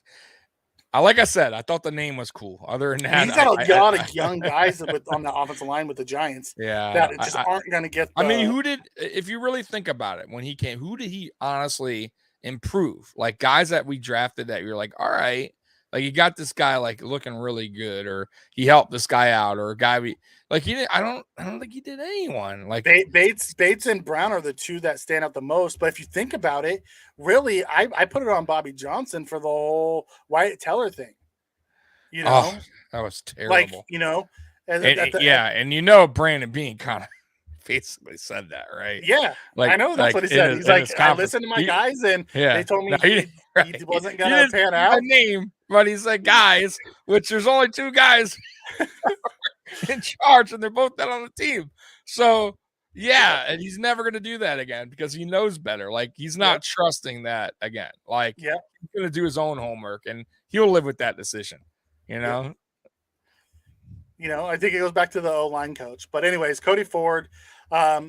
[SPEAKER 2] Like I said, I thought the name was cool. Other than that,
[SPEAKER 3] he's got a lot of young guys on the offensive line with the Giants.
[SPEAKER 2] Yeah,
[SPEAKER 3] that just aren't going to get.
[SPEAKER 2] If you really think about it, when he came, who did he honestly improve? Like guys that we drafted that you're like, all right, Like you got this guy like looking really good, or he helped this guy out, or a guy he did. I don't think he did anyone like
[SPEAKER 3] Bates and Brown are the two that stand out the most. But if you think about it, really, I put it on Bobby Johnson for the whole Wyatt Teller thing. You know,
[SPEAKER 2] that was terrible.
[SPEAKER 3] And
[SPEAKER 2] Brandon Bean kind of basically said that, right?
[SPEAKER 3] Yeah, I know that's what he said. He's like, I listened to my guys, and they told me he wasn't gonna pan out.
[SPEAKER 2] Name, but he's like, guys, which there's only two guys in charge, and they're both not on the team. So and he's never gonna do that again because he knows better. Like he's not trusting that again. Like he's gonna do his own homework, and he'll live with that decision. You know.
[SPEAKER 3] I think it goes back to the O-line coach. But anyways, Cody Ford, has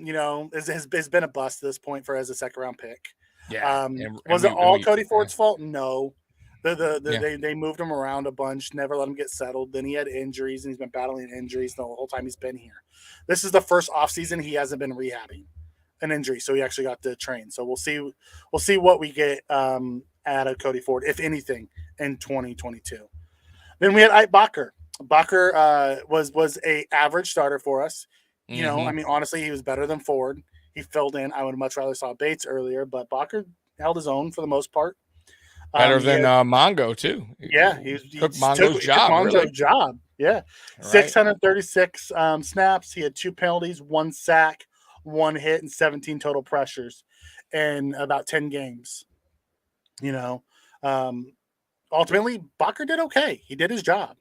[SPEAKER 3] been a bust at this point as a second-round pick.
[SPEAKER 2] Yeah.
[SPEAKER 3] Was it all Cody Ford's fault? No. They moved him around a bunch, never let him get settled. Then he had injuries, and he's been battling injuries the whole time he's been here. This is the first offseason he hasn't been rehabbing an injury, so he actually got to train. So we'll see what we get out of Cody Ford, if anything, in 2022. Then we had Ike Bacher. Bacher was a average starter for us. I mean, honestly, he was better than Ford. He filled in. I would much rather saw Bates earlier, but Bacher held his own for the most part.
[SPEAKER 2] Better than Mongo too.
[SPEAKER 3] He
[SPEAKER 2] took Mongo's job.
[SPEAKER 3] Yeah, 636 snaps. He had 2 penalties, 1 sack, 1 hit, and 17 total pressures in about 10 games. Ultimately, Bacher did okay. He did his job.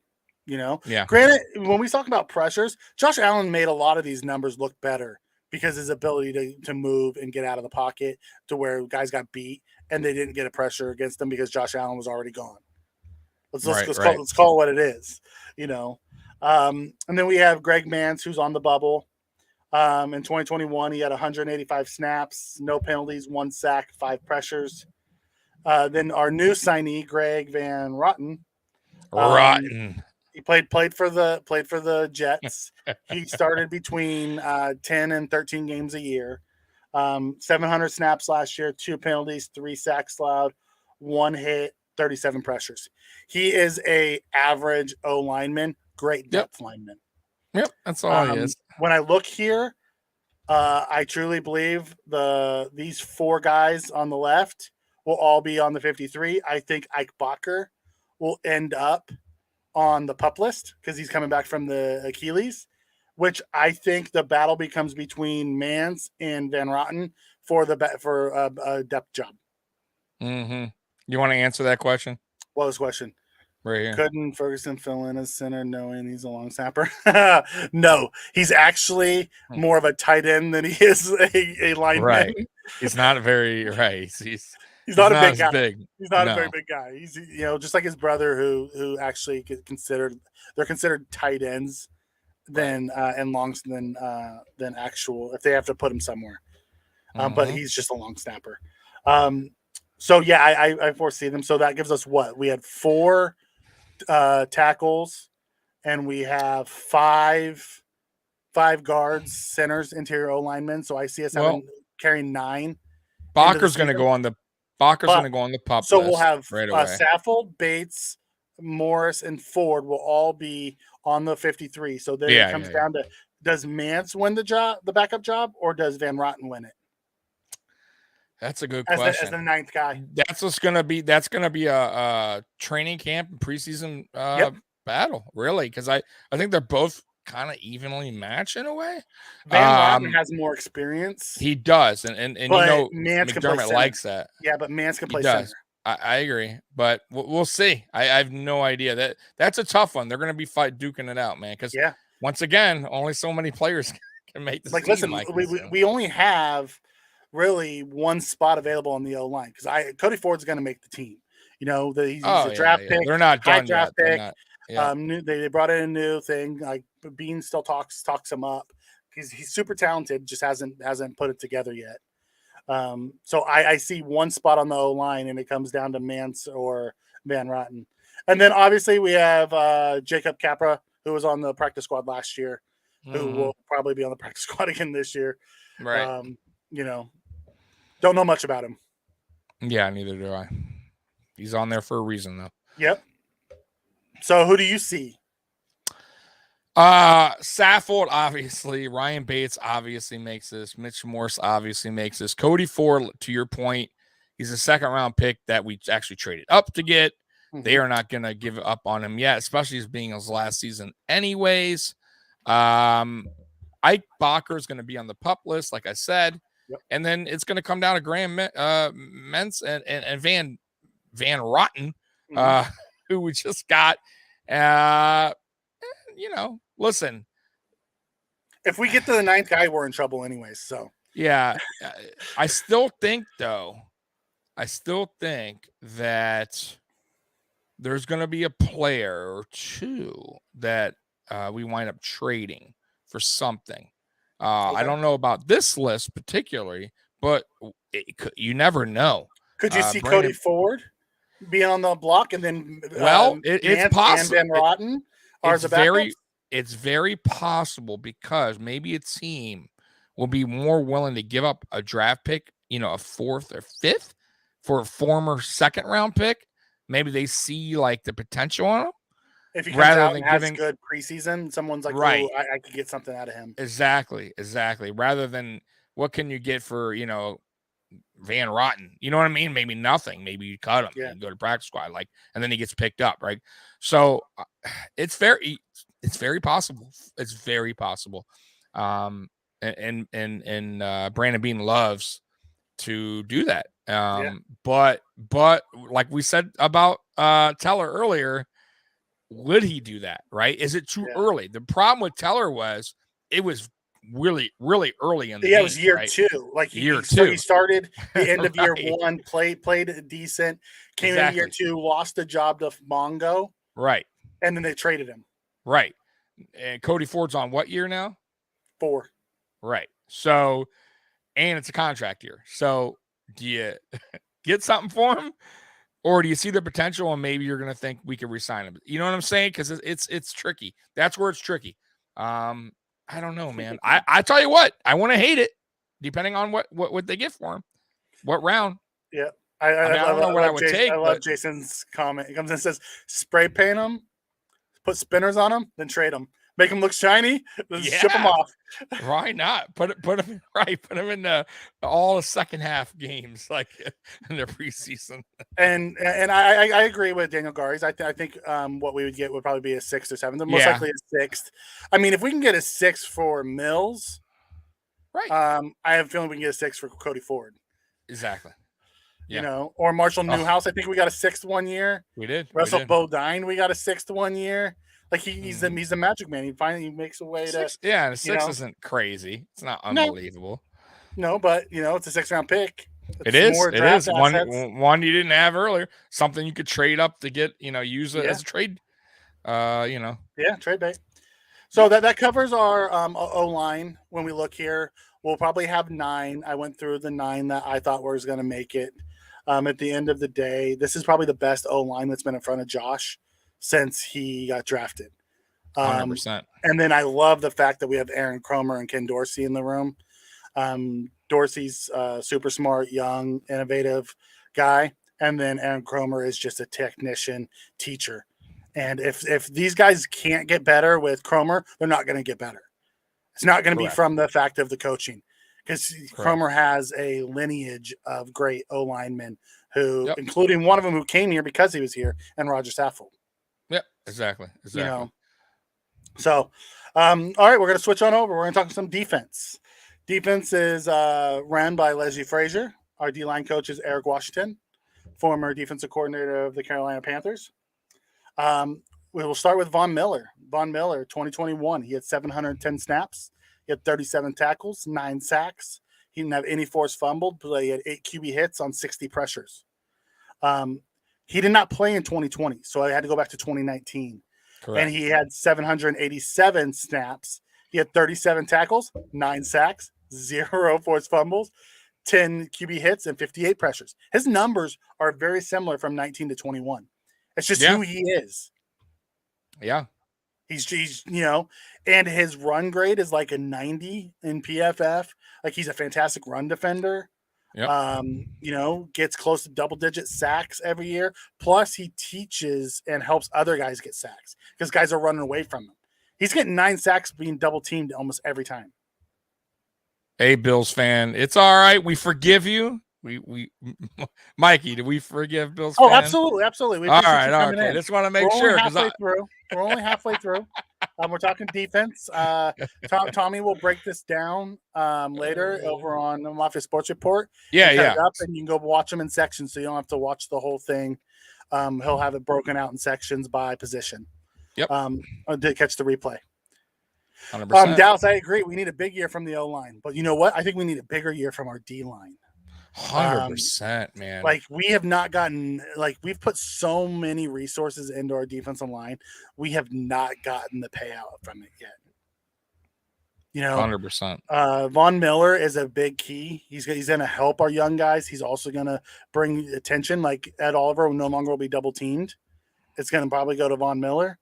[SPEAKER 3] Granted, when we talk about pressures, Josh Allen made a lot of these numbers look better because his ability to move and get out of the pocket to where guys got beat and they didn't get a pressure against them because Josh Allen was already gone. Let's call it what it is, And then we have Greg Mance, who's on the bubble. In 2021, he had 185 snaps, no penalties, 1 sack, 5 pressures. Then our new signee, Greg Van Roten. He played for the Jets. He started between 10 and 13 games a year. 700 snaps last year, 2 penalties, 3 sacks allowed, 1 hit, 37 pressures. He is a average O lineman, great depth lineman.
[SPEAKER 2] Yep, that's all he is.
[SPEAKER 3] When I look here, I truly believe these 4 guys on the left will all be on the 53. I think Ike Bacher will end up on the PUP list because he's coming back from the Achilles, which I think the battle becomes between Mance and Van Roten for a depth job.
[SPEAKER 2] Mm-hmm. You want to answer that question?
[SPEAKER 3] What was the question?
[SPEAKER 2] Right here.
[SPEAKER 3] Couldn't Ferguson fill in as center knowing he's a long snapper? No, he's actually more of a tight end than he is a lineman.
[SPEAKER 2] Right. He's not very right.
[SPEAKER 3] He's not a big guy. He's not
[SPEAKER 2] a
[SPEAKER 3] very big guy. He's just like his brother who actually they're considered tight ends and longs than actual if they have to put him somewhere. But he's just a long snapper. So yeah, I foresee them. So that gives us what? We had 4 tackles and we have 5 guards, centers, interior O linemen. So I see us carrying 9.
[SPEAKER 2] Bacher's going to go on the PUP
[SPEAKER 3] so
[SPEAKER 2] list
[SPEAKER 3] we'll have
[SPEAKER 2] right away.
[SPEAKER 3] Saffold, Bates, Morris, and Ford will all be on the 53. So then it comes down to, does Mance win the backup job, or does Van Roten win it?
[SPEAKER 2] That's a good question.
[SPEAKER 3] As the 9th guy.
[SPEAKER 2] That's gonna be a training camp and preseason battle, really, because I think they're both kind of evenly matched in a way.
[SPEAKER 3] Van Roten has more experience.
[SPEAKER 2] He does, and
[SPEAKER 3] Mance
[SPEAKER 2] McDermott likes that.
[SPEAKER 3] Yeah, but Mance can play center.
[SPEAKER 2] I agree, but we'll see. I have no idea. That's a tough one. They're going to be duking it out, man. Because once again, only so many players can make this.
[SPEAKER 3] Listen, we only have really 1 spot available on the O line because Cody Ford's going to make the team. He's a draft pick.
[SPEAKER 2] They're not done
[SPEAKER 3] draft
[SPEAKER 2] yet.
[SPEAKER 3] Pick. They brought in a new thing. Like Bean still talks him up. He's super talented, just hasn't put it together yet. So I see 1 spot on the O line, and it comes down to Mance or Van Roten. And then obviously we have Jacob Capra, who was on the practice squad last year, who will probably be on the practice squad again this year.
[SPEAKER 2] Right.
[SPEAKER 3] Don't know much about him.
[SPEAKER 2] Yeah, neither do I. He's on there for a reason, though.
[SPEAKER 3] Yep. So who do you see?
[SPEAKER 2] Saffold, obviously. Ryan Bates obviously makes this. Mitch Morris obviously makes this. Cody Ford, to your point, he's a second-round pick that we actually traded up to get. They are not going to give up on him yet, especially as being his last season anyways. Ike Bacher is going to be on the PUP list, like I said.
[SPEAKER 3] Yep.
[SPEAKER 2] And then it's going to come down to Graham Mance and Van Rotten, who we just got. Listen.
[SPEAKER 3] If we get to the 9th guy, we're in trouble anyways. So
[SPEAKER 2] yeah, I still think that there's going to be a player or two that we wind up trading for something. I don't know about this list particularly, but you never know.
[SPEAKER 3] Could you see Cody Ford being on the block and then
[SPEAKER 2] it's possible.
[SPEAKER 3] And Van Rotten
[SPEAKER 2] it's very possible because maybe a team will be more willing to give up a draft pick, a 4th or 5th for a former 2nd-round pick. Maybe they see like the potential on him.
[SPEAKER 3] If he comes out and has good preseason, someone's like, right, I could get something out of him.
[SPEAKER 2] Exactly. Rather than what can you get for, Van Rotten? You know what I mean? Maybe nothing. Maybe you cut him and go to practice squad, and then he gets picked up, right? So it's very possible. It's very possible. And Brandon Beane loves to do that. But like we said about Teller earlier, would he do that? Right? Is it too early? The problem with Teller was it was really, really early in the game.
[SPEAKER 3] It was year 2. Like year 2. He started the end of year 1, played decent, came in year 2, lost the job to Mongo.
[SPEAKER 2] Right.
[SPEAKER 3] And then they traded him.
[SPEAKER 2] Right. And Cody Ford's on what year now?
[SPEAKER 3] 4.
[SPEAKER 2] Right. So, and it's a contract year. So do you get something for him? Or do you see the potential and maybe you're going to think we can re-sign him? You know what I'm saying? Because it's tricky. That's where it's tricky. I don't know, man. I tell you what, I want to hate it, depending on what they get for him, what round.
[SPEAKER 3] Yeah,
[SPEAKER 2] I don't know what I would take.
[SPEAKER 3] I love Jason's comment. He comes in and says, "Spray paint them, put spinners on them, then trade them, make them look shiny, then ship them off."
[SPEAKER 2] Why not? Put them right. Put them in all the second half games, like in the preseason.
[SPEAKER 3] And I agree with Daniel Garies. I think what we would get would probably be a 6th or 7th, most likely a 6th. I mean, if we can get a 6 for Mills,
[SPEAKER 2] right?
[SPEAKER 3] I have a feeling we can get a 6 for Cody Ford.
[SPEAKER 2] Exactly.
[SPEAKER 3] Yeah. Or Marshall Newhouse. I think we got a 6th one year.
[SPEAKER 2] We did.
[SPEAKER 3] Russell Bodine, we got a 6th one year. Like he's the magic man. He finally makes a way to.
[SPEAKER 2] The 6 isn't crazy. It's not unbelievable.
[SPEAKER 3] No, but it's a 6th round pick.
[SPEAKER 2] It is one you didn't have earlier. Something you could trade up to get. Use it as a trade.
[SPEAKER 3] Yeah, trade bait. So that covers our O line. When we look here, we'll probably have 9. I went through the 9 that I thought was going to make it. At the end of the day, this is probably the best O line that's been in front of Josh since he got drafted.
[SPEAKER 2] 100%.
[SPEAKER 3] And then I love the fact that we have Erin Cromer and Ken Dorsey in the room. Dorsey's super smart, young, innovative guy. And then Erin Cromer is just a technician teacher. And if these guys can't get better with Cromer, they're not going to get better. It's not going to be from the fact of the coaching. Because Cromer has a lineage of great O-linemen who, including one of them who came here because he was here, and Roger Saffold.
[SPEAKER 2] Yep, exactly.
[SPEAKER 3] So, all right, we're going to switch on over. We're going to talk some defense. Defense is run by Leslie Frazier. Our D-line coach is Eric Washington, former defensive coordinator of the Carolina Panthers. We will start with Von Miller. Von Miller, 2021, he had 710 snaps. He had 37 tackles, 9 sacks. He didn't have any forced fumbled, but he had 8 QB hits on 60 pressures. He did not play in 2020, so I had to go back to 2019.
[SPEAKER 2] Correct.
[SPEAKER 3] And he had 787 snaps. He had 37 tackles, 9 sacks, 0 forced fumbles, 10 QB hits, and 58 pressures. His numbers are very similar from 19 to 21. It's just who he is.
[SPEAKER 2] Yeah.
[SPEAKER 3] He's and his run grade is like a 90 in PFF. Like he's a fantastic run defender.
[SPEAKER 2] Yep.
[SPEAKER 3] Gets close to double-digit sacks every year. Plus, he teaches and helps other guys get sacks because guys are running away from him. He's getting 9 sacks being double-teamed almost every time.
[SPEAKER 2] Hey, Bills fan, it's all right. We forgive you. We Mikey, do we forgive Bills fan?
[SPEAKER 3] Oh, absolutely. We
[SPEAKER 2] all
[SPEAKER 3] appreciate
[SPEAKER 2] right,
[SPEAKER 3] you coming
[SPEAKER 2] okay.
[SPEAKER 3] in.
[SPEAKER 2] Just want to make
[SPEAKER 3] We're
[SPEAKER 2] sure
[SPEAKER 3] We're only halfway through. We're talking defense. Tommy will break this down later over on the Mafia Sports Report.
[SPEAKER 2] Yeah.
[SPEAKER 3] It up and you can go watch them in sections, so you don't have to watch the whole thing. He'll have it broken out in sections by position.
[SPEAKER 2] Yep.
[SPEAKER 3] To catch the replay.
[SPEAKER 2] 100%.
[SPEAKER 3] Dallas, I agree. We need a big year from the O-line, but you know what? I think we need a bigger year from our D-line.
[SPEAKER 2] 100%, man.
[SPEAKER 3] Like we have not gotten, we've put so many resources into our defensive line. We have not gotten the payout from it yet.
[SPEAKER 2] 100%.
[SPEAKER 3] Von Miller is a big key. He's going to help our young guys. He's also going to bring attention. Like Ed Oliver no longer will be double teamed. It's going to probably go to Von Miller.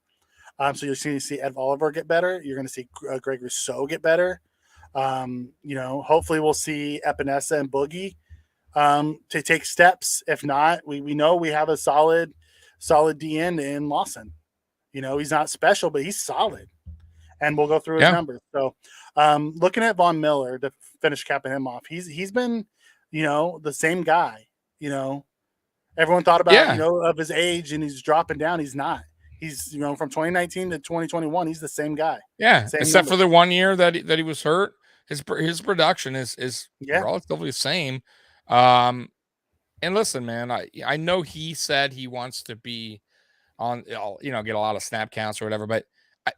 [SPEAKER 3] So you're going to see Ed Oliver get better. You're going to see Gregory Rousseau get better. Hopefully we'll see Epinessa and Boogie to take steps. If not, we know we have a solid DN in Lawson. He's not special, but he's solid. And we'll go through his numbers. So looking at Von Miller to finish capping him off, he's been, the same guy. Everyone thought about, of his age and he's dropping down. He's not. He's, from 2019 to 2021, he's the same guy.
[SPEAKER 2] Yeah, except for the 1 year that he was hurt, his production is relatively the same. And listen, man, I know he said he wants to be on, get a lot of snap counts or whatever, but at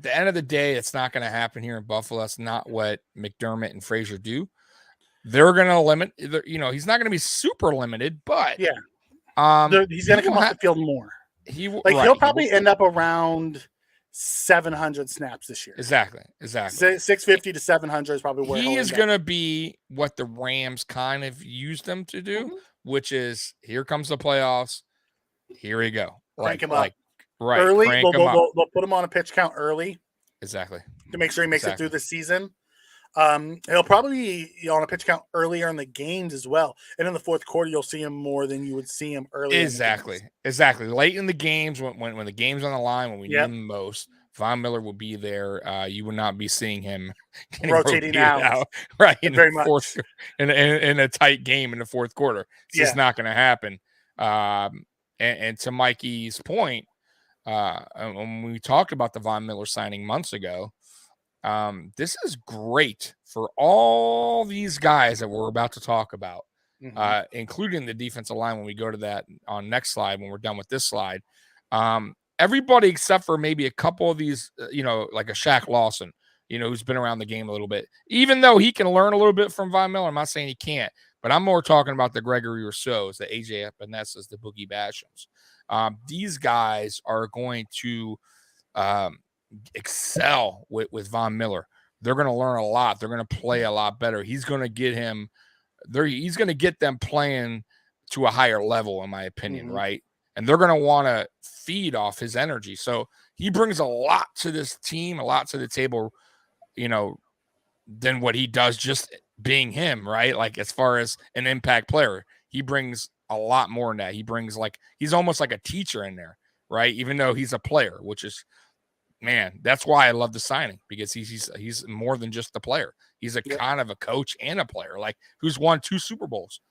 [SPEAKER 2] the end of the day, it's not going to happen here in Buffalo. That's not what McDermott and Frazier do. They're going to limit. He's not going to be super limited, but
[SPEAKER 3] he's going to come off the field more. He'll probably end up around 700 snaps this year.
[SPEAKER 2] Exactly.
[SPEAKER 3] 650 to 700 is probably where
[SPEAKER 2] he is going to be. What the Rams kind of used them to do, which is here comes the playoffs. Here we go.
[SPEAKER 3] Crank him up.
[SPEAKER 2] Right.
[SPEAKER 3] Early. They'll put him on a pitch count early.
[SPEAKER 2] Exactly.
[SPEAKER 3] To make sure he makes it through the season. He'll probably be on a pitch count earlier in the games as well. And in the fourth quarter, you'll see him more than you would see him earlier.
[SPEAKER 2] Exactly. Late in the games, when the game's on the line, when we need him most, Von Miller will be there. You will not be seeing him
[SPEAKER 3] rotating out.
[SPEAKER 2] Right.
[SPEAKER 3] Very much.
[SPEAKER 2] In a tight game in the fourth quarter. It's just not going to happen. And to Mikey's point, when we talked about the Von Miller signing months ago, this is great for all these guys that we're about to talk about, including the defensive line when we go to that on next slide, when we're done with this slide. Everybody except for maybe a couple of these, like a Shaq Lawson, who's been around the game a little bit, even though he can learn a little bit from Von Miller. I'm not saying he can't, but I'm more talking about the Gregory Rousseaus, the AJ Epinessas, the Boogie Bashams. These guys are going to excel with Von Miller. They're going to learn a lot. They're going to play a lot better. He's going to get them playing to a higher level, in my opinion, right? And they're going to want to feed off his energy. So he brings a lot to this team, a lot to the table, than what he does just being him, right? Like as far as an impact player, he brings a lot more than that. He brings he's almost like a teacher in there, right? Even though he's a player, which is, man, that's why I love the signing, because he's more than just a player. He's a kind of a coach and a player, who's won 2 Super Bowls.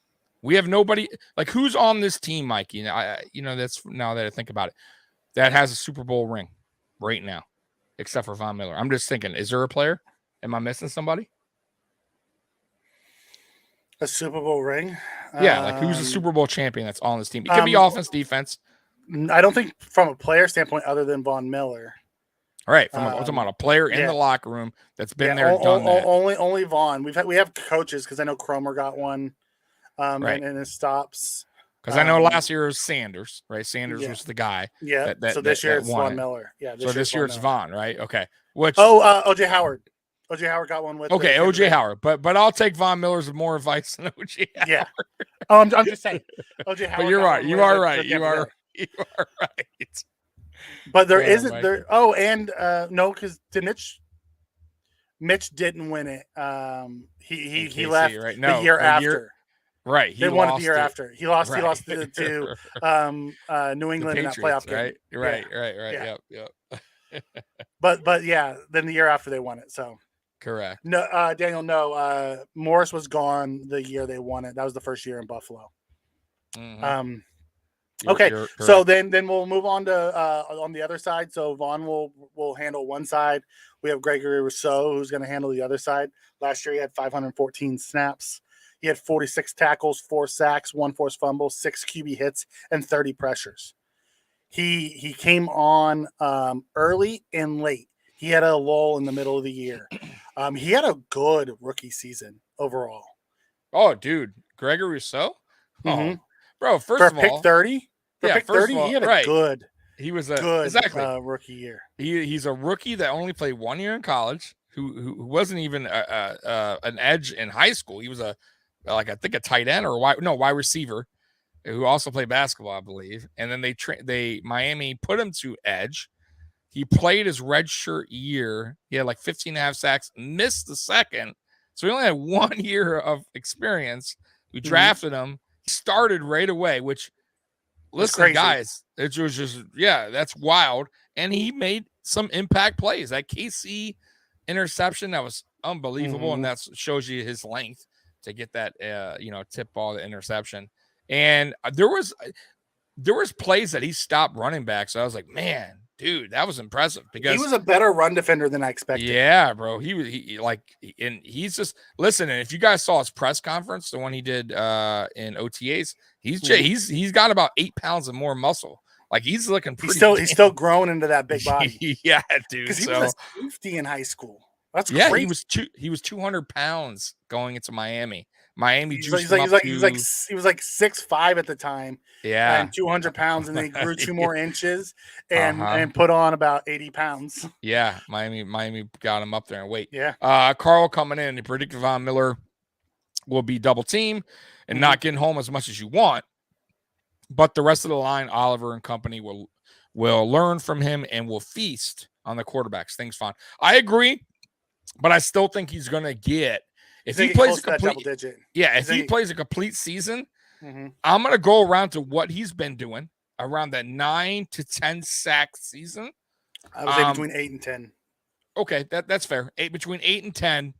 [SPEAKER 2] We have nobody who's on this team, Mikey. That's now that I think about it, that has a Super Bowl ring right now, except for Von Miller. I'm just thinking, is there a player? Am I missing somebody?
[SPEAKER 3] A Super Bowl ring?
[SPEAKER 2] Yeah, who's a Super Bowl champion that's on this team? It could be offense, defense.
[SPEAKER 3] I don't think from a player standpoint, other than Von Miller.
[SPEAKER 2] All right, I'm talking about a player in the locker room that's been there, done that.
[SPEAKER 3] Only Vaughn. We have coaches, because I know Cromer got one, and his stops.
[SPEAKER 2] Because I know last year was Sanders, right? Sanders was the guy.
[SPEAKER 3] Yeah. So this year it's Von Miller. Yeah.
[SPEAKER 2] This year it's Vaughn, right? Okay.
[SPEAKER 3] OJ Howard. OJ Howard got one with.
[SPEAKER 2] Okay, OJ Howard, but I'll take Von Miller's more advice than OJ Howard.
[SPEAKER 3] Yeah. I'm just saying, OJ Howard.
[SPEAKER 2] But you're right. You are right. You are right.
[SPEAKER 3] But there isn't there. Oh, and no, because did Mitch Mitch didn't win it. He
[SPEAKER 2] KC,
[SPEAKER 3] left
[SPEAKER 2] right? No,
[SPEAKER 3] the year after.
[SPEAKER 2] Right.
[SPEAKER 3] They won it the year after. He lost.
[SPEAKER 2] Right.
[SPEAKER 3] He lost to New England in that playoff game.
[SPEAKER 2] Right.
[SPEAKER 3] Yeah.
[SPEAKER 2] Right.
[SPEAKER 3] Yeah.
[SPEAKER 2] Yep.
[SPEAKER 3] But yeah, then the year after they won it. So
[SPEAKER 2] Correct.
[SPEAKER 3] no, Daniel, no. Morris was gone the year they won it. That was the first year in Buffalo.
[SPEAKER 2] Mm-hmm.
[SPEAKER 3] Okay, so then we'll move on to on the other side. So Vaughn will handle one side. We have Gregory Rousseau who's going to handle the other side. Last year he had 514 snaps. He had 46 tackles, 4 sacks, 1 forced fumble, 6 QB hits, and 30 pressures. He came on early and late. He had a lull in the middle of the year. He had a good rookie season overall.
[SPEAKER 2] Oh, dude, Gregory Rousseau.
[SPEAKER 3] Mm-hmm.
[SPEAKER 2] Bro,
[SPEAKER 3] For pick 30. For pick 30,
[SPEAKER 2] all,
[SPEAKER 3] he had a good.
[SPEAKER 2] He was a
[SPEAKER 3] good rookie year.
[SPEAKER 2] He's a rookie that only played 1 year in college. Who wasn't even an edge in high school. He was I think a tight end or wide receiver, who also played basketball, I believe. And then Miami put him to edge. He played his redshirt year. He had like 15 and a half sacks, missed the second. So he only had 1 year of experience. We drafted him. He started right away, which, listen, guys, it was just, that's wild. And he made some impact plays. That KC interception, that was unbelievable. And that shows you his length to get that, tip ball, the interception. And there was plays that he stopped running back. So I was like, man, dude, that was impressive because
[SPEAKER 3] he was a better run defender than I expected.
[SPEAKER 2] Yeah, bro. He's just listen. And if you guys saw his press conference, the one he did in OTAs, he's got about 8 pounds of more muscle. Like he's looking pretty.
[SPEAKER 3] He's still growing into that big body.
[SPEAKER 2] Yeah, dude.
[SPEAKER 3] Because he was a safety in high school. That's crazy.
[SPEAKER 2] He was 200 pounds going into Miami. Miami
[SPEAKER 3] he was like 6'5" at the time.
[SPEAKER 2] Yeah,
[SPEAKER 3] and 200 pounds, and then he grew 2 more inches and put on about 80 pounds.
[SPEAKER 2] Yeah, Miami got him up there in weight.
[SPEAKER 3] Yeah.
[SPEAKER 2] Carl coming in, he predicted Von Miller will be double team and not getting home as much as you want, but the rest of the line, Oliver and company will learn from him and will feast on the quarterbacks. Things fine. I agree, but I still think he's going to get. If he plays a complete, plays a complete season, I'm going to go around to what he's been doing around that 9 to 10 sack season.
[SPEAKER 3] I would say between 8 and 10.
[SPEAKER 2] Okay, that's fair. Between 8 and 10,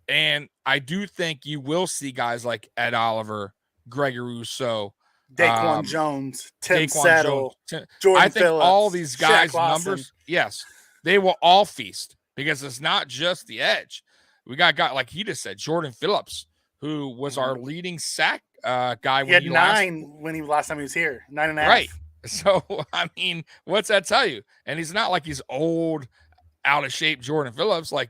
[SPEAKER 2] and I do think you will see guys like Ed Oliver, Gregory Rousseau,
[SPEAKER 3] Daquan Jones, Tim Settle, Jordan
[SPEAKER 2] I think
[SPEAKER 3] Phillips,
[SPEAKER 2] all these guys'
[SPEAKER 3] Shaq Lawson.
[SPEAKER 2] numbers, yes, they will all feast because it's not just the edge. We got like he just said, Jordan Phillips, who was our leading sack guy.
[SPEAKER 3] He had 9 when he last time he was here, 9.5.
[SPEAKER 2] Right. So, I mean, what's that tell you? And he's not like he's old, out of shape Jordan Phillips. Like,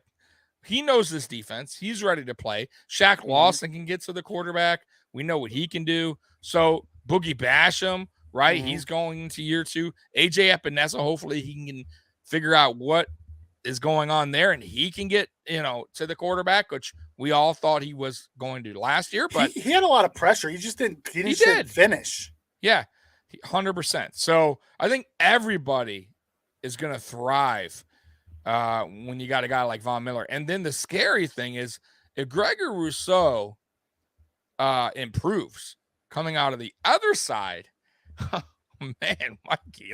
[SPEAKER 2] he knows this defense. He's ready to play. Shaq Lawson can get to the quarterback. We know what he can do. So, Boogie Basham, right? He's going into year 2. AJ Epinessa, hopefully he can figure out what is going on there, and he can get to the quarterback, which we all thought he was going to last year. But
[SPEAKER 3] he had a lot of pressure. He just didn't finish.
[SPEAKER 2] Yeah, 100%. So I think everybody is going to thrive when you got a guy like Von Miller. And then the scary thing is if Gregory Rousseau improves coming out of the other side, man, Mikey,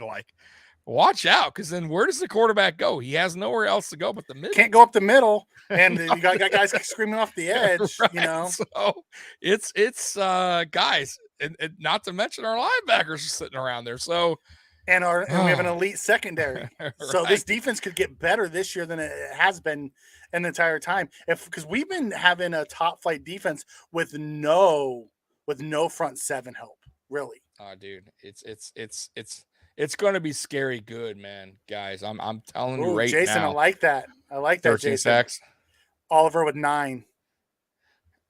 [SPEAKER 2] watch out, because then where does the quarterback go? He has nowhere else to go but the middle.
[SPEAKER 3] Can't go up the middle, and you got guys screaming off the edge.
[SPEAKER 2] Right. So it's guys, and not to mention our linebackers are sitting around there. So
[SPEAKER 3] and we have an elite secondary. Right. So this defense could get better this year than it has been an entire time. Because we've been having a top flight defense with no front 7 help, really.
[SPEAKER 2] Oh, dude, it's going to be scary good, man, guys. I'm telling you right
[SPEAKER 3] Jason,
[SPEAKER 2] now.
[SPEAKER 3] I like that. 13 Jason.
[SPEAKER 2] Sacks.
[SPEAKER 3] Oliver with 9.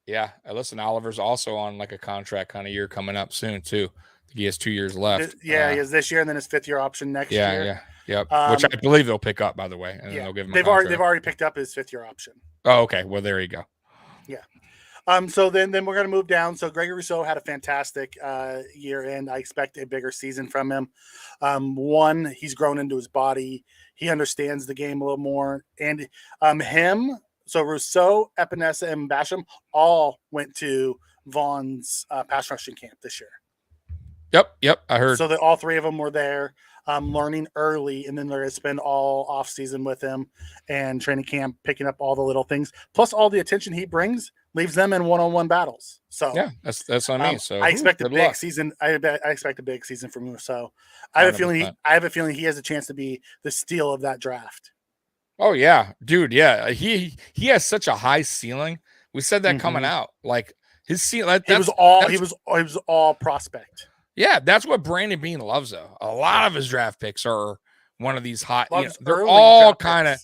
[SPEAKER 2] Yeah. Listen, Oliver's also on like a contract kind of year coming up soon, too. He has 2 years left.
[SPEAKER 3] He has this year and then his 5th year option next year.
[SPEAKER 2] Yeah. Yep. Which I believe they'll pick up, by the way. And then they'll give him
[SPEAKER 3] they've already picked up his 5th year option.
[SPEAKER 2] Oh, okay. Well, there you go.
[SPEAKER 3] Yeah. So then we're going to move down. So Gregory Rousseau had a fantastic year, and I expect a bigger season from him. He's grown into his body. He understands the game a little more. And him, So Rousseau, Epinessa, and Basham all went to Vaughn's pass rushing camp this year.
[SPEAKER 2] Yep. I heard.
[SPEAKER 3] So that all three of them were there, learning early, and then they're going to spend all off season with him and training camp, picking up all the little things, plus all the attention he brings leaves them in one-on-one battles. So
[SPEAKER 2] yeah, that's what I mean. So
[SPEAKER 3] I expect a big
[SPEAKER 2] luck.
[SPEAKER 3] season. I expect a big season from Rousseau. I have a feeling he has a chance to be the steal of that draft.
[SPEAKER 2] Oh yeah, dude. Yeah, he has such a high ceiling. We said that coming out, like his ceiling.
[SPEAKER 3] He was all prospect.
[SPEAKER 2] Yeah, that's what Brandon Beane loves, though. A lot of his draft picks are one of these high. They're all kind of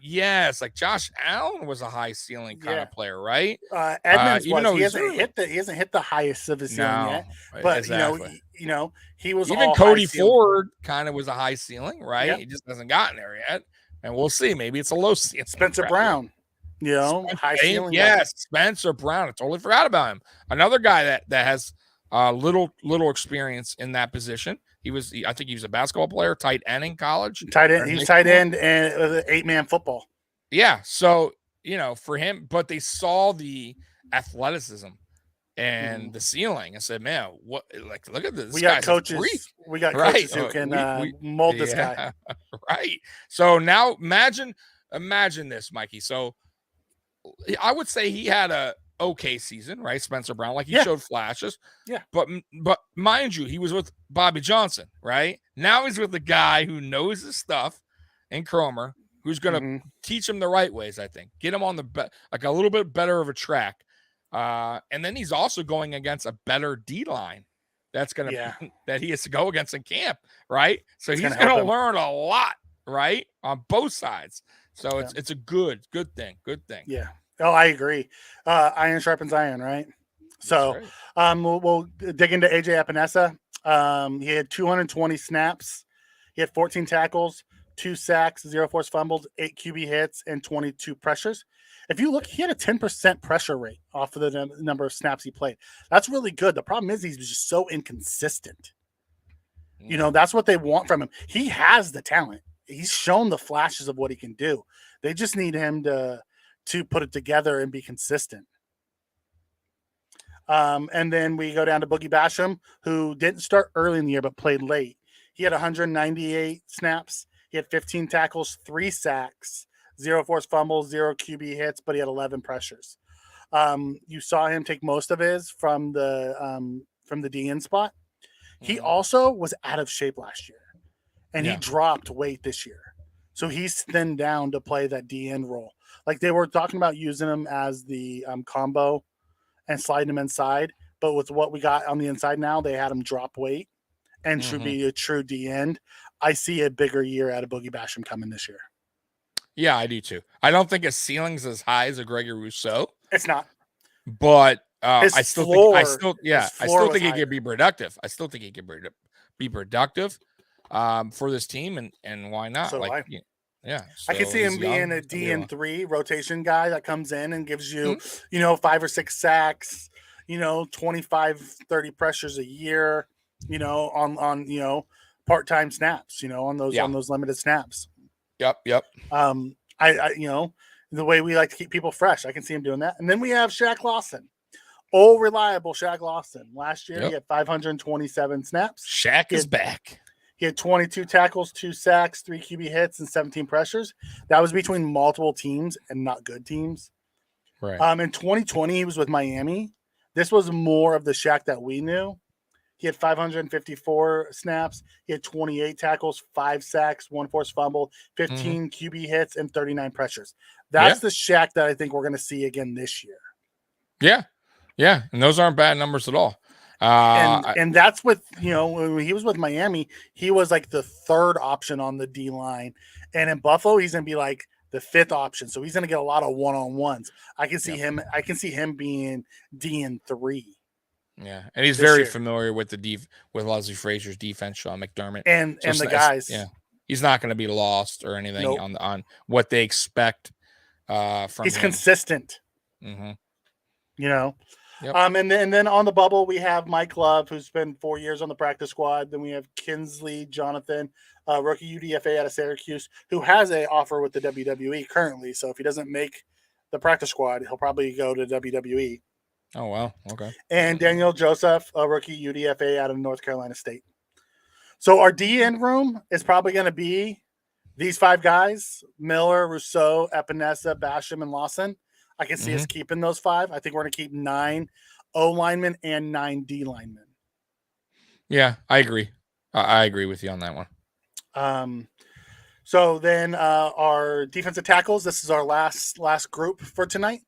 [SPEAKER 2] Yes, like Josh Allen was a high ceiling kind of player, right?
[SPEAKER 3] Edmonds he hasn't hit the highest of his ceiling yet. But
[SPEAKER 2] exactly.
[SPEAKER 3] He was
[SPEAKER 2] even
[SPEAKER 3] all
[SPEAKER 2] Cody Ford kind of was a high ceiling, right?
[SPEAKER 3] Yep.
[SPEAKER 2] He just hasn't gotten there yet, and we'll see. Maybe it's a low ceiling.
[SPEAKER 3] Spencer Brown, high ceiling.
[SPEAKER 2] Yes, Spencer Brown. I totally forgot about him. Another guy that has little experience in that position. I think he was a basketball player, tight end in college.
[SPEAKER 3] Tight end. He was tight end and 8-man football.
[SPEAKER 2] Yeah. So, for him, but they saw the athleticism and the ceiling and said, man, what, like, look at this.
[SPEAKER 3] We got coaches. We got coaches who can mold this guy.
[SPEAKER 2] Right. So now imagine this, Mikey. So I would say he had a okay season, right? Spencer Brown, like he showed flashes.
[SPEAKER 3] Yeah.
[SPEAKER 2] But mind you, he was with Bobby Johnson, right? Now he's with the guy who knows his stuff, and Cromer, who's going to teach him the right ways, I think. Get him on like a little bit better of a track. And then he's also going against a better D-line that's going to that he has to go against in camp, right? So he's going to learn a lot, right? On both sides. So it's a good thing. Good thing.
[SPEAKER 3] Yeah. Oh, I agree. Iron sharpens iron, right? So we'll dig into AJ Epinessa. He had 220 snaps. He had 14 tackles, 2 sacks, 0 forced fumbles, 8 QB hits, and 22 pressures. If you look, he had a 10% pressure rate off of the number of snaps he played. That's really good. The problem is he's just so inconsistent. That's what they want from him. He has the talent. He's shown the flashes of what he can do. They just need him to put it together and be consistent. And then we go down to Boogie Basham, who didn't start early in the year but played late. He had 198 snaps. He had 15 tackles, 3 sacks, 0 forced fumbles, 0 QB hits, but he had 11 pressures. You saw him take most of his from the DN spot. He also was out of shape last year, and he dropped weight this year. So he's thinned down to play that DN role. Like they were talking about using him as the combo and sliding him inside. But with what we got on the inside now, they had him drop weight and should be a true D end. I see a bigger year out of Boogie Basham coming this year.
[SPEAKER 2] Yeah, I do too. I don't think his ceiling's as high as a Gregory Rousseau.
[SPEAKER 3] It's not.
[SPEAKER 2] But I still think he could be productive. I still think he could be productive for this team, and why not?
[SPEAKER 3] So
[SPEAKER 2] yeah,
[SPEAKER 3] I can see him being a DN3 rotation guy that comes in and gives you, 5 or 6 sacks, 25, 30 pressures a year, on part-time snaps, on those limited snaps.
[SPEAKER 2] Yep.
[SPEAKER 3] The way we like to keep people fresh, I can see him doing that. And then we have Shaq Lawson. Old reliable Shaq Lawson. Last year he had 527 snaps.
[SPEAKER 2] Shaq is back.
[SPEAKER 3] He had 22 tackles, 2 sacks, 3 QB hits, and 17 pressures. That was between multiple teams and not good teams.
[SPEAKER 2] Right.
[SPEAKER 3] In 2020, he was with Miami. This was more of the Shaq that we knew. He had 554 snaps. He had 28 tackles, 5 sacks, 1 forced fumble, 15 QB hits, and 39 pressures. That's the Shaq that I think we're going to see again this year.
[SPEAKER 2] Yeah. And those aren't bad numbers at all.
[SPEAKER 3] And that's with, when he was with Miami, he was like the 3rd option on the D line. And in Buffalo, he's going to be like the 5th option. So he's going to get a lot of one-on-ones. I can see him being DN3.
[SPEAKER 2] Yeah. And he's very familiar with with Leslie Frazier's defense, Sean McDermott.
[SPEAKER 3] And the guys.
[SPEAKER 2] Yeah. He's not going to be lost or anything on what they expect from
[SPEAKER 3] He's
[SPEAKER 2] him.
[SPEAKER 3] consistent.
[SPEAKER 2] Yep.
[SPEAKER 3] And then on the bubble, we have Mike Love, who's been 4 years on the practice squad. Then we have Kinsley Jonathan, rookie UDFA out of Syracuse, who has an offer with the WWE currently. So if he doesn't make the practice squad. He'll probably go to WWE.
[SPEAKER 2] Oh, wow. Okay.
[SPEAKER 3] And Daniel Joseph, a rookie UDFA out of North Carolina State. So our DN room is probably going to be these 5 guys: Miller, Rousseau, Epinessa, Basham, and Lawson. I can see us keeping those 5. I think we're going to keep 9 O linemen and 9 D linemen.
[SPEAKER 2] Yeah, I agree. I agree with you on that one.
[SPEAKER 3] So then our defensive tackles, this is our last group for tonight.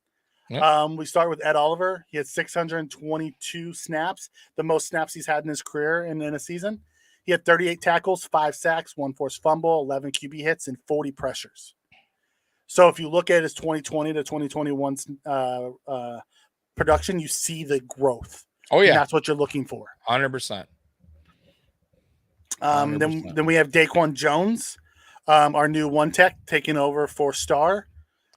[SPEAKER 2] Yep.
[SPEAKER 3] We start with Ed Oliver. He had 622 snaps, the most snaps he's had in his career in a season. He had 38 tackles, 5 sacks, 1 forced fumble, 11 QB hits, and 40 pressures. So if you look at his 2020 to 2021 production, you see the growth.
[SPEAKER 2] Oh, yeah.
[SPEAKER 3] And that's what you're looking for.
[SPEAKER 2] 100%.
[SPEAKER 3] Then we have Daquan Jones, our new 1 tech, taking over for Star.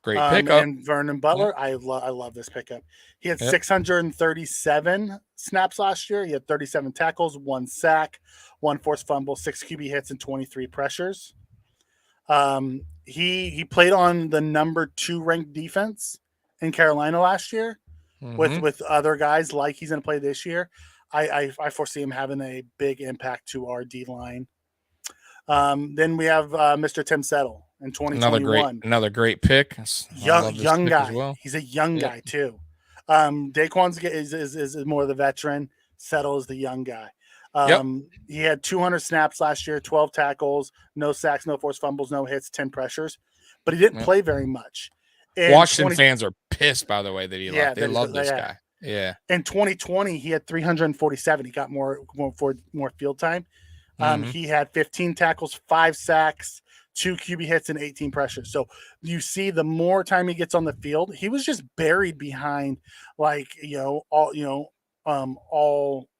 [SPEAKER 2] Great pickup.
[SPEAKER 3] And Vernon Butler. Yep. I love this pickup. He had 637 snaps last year. He had 37 tackles, 1 sack, 1 forced fumble, 6 QB hits, and 23 pressures. He played on the number 2 ranked defense in Carolina last year with other guys like he's going to play this year. I foresee him having a big impact to our D line. Then we have Mr. Tim Settle in 2021.
[SPEAKER 2] Another great pick.
[SPEAKER 3] Young guy. Well. He's a young guy too. Daquan's is more the veteran. Settle is the young guy. He had 200 snaps last year, 12 tackles, no sacks, no forced fumbles, no hits, 10 pressures, but he didn't play very much.
[SPEAKER 2] Washington fans are pissed, by the way, that he left. They love this guy. Yeah.
[SPEAKER 3] In 2020, he had 347. He got more field time. He had 15 tackles, 5 sacks, 2 QB hits, and 18 pressures. So you see, the more time he gets on the field, he was just buried behind all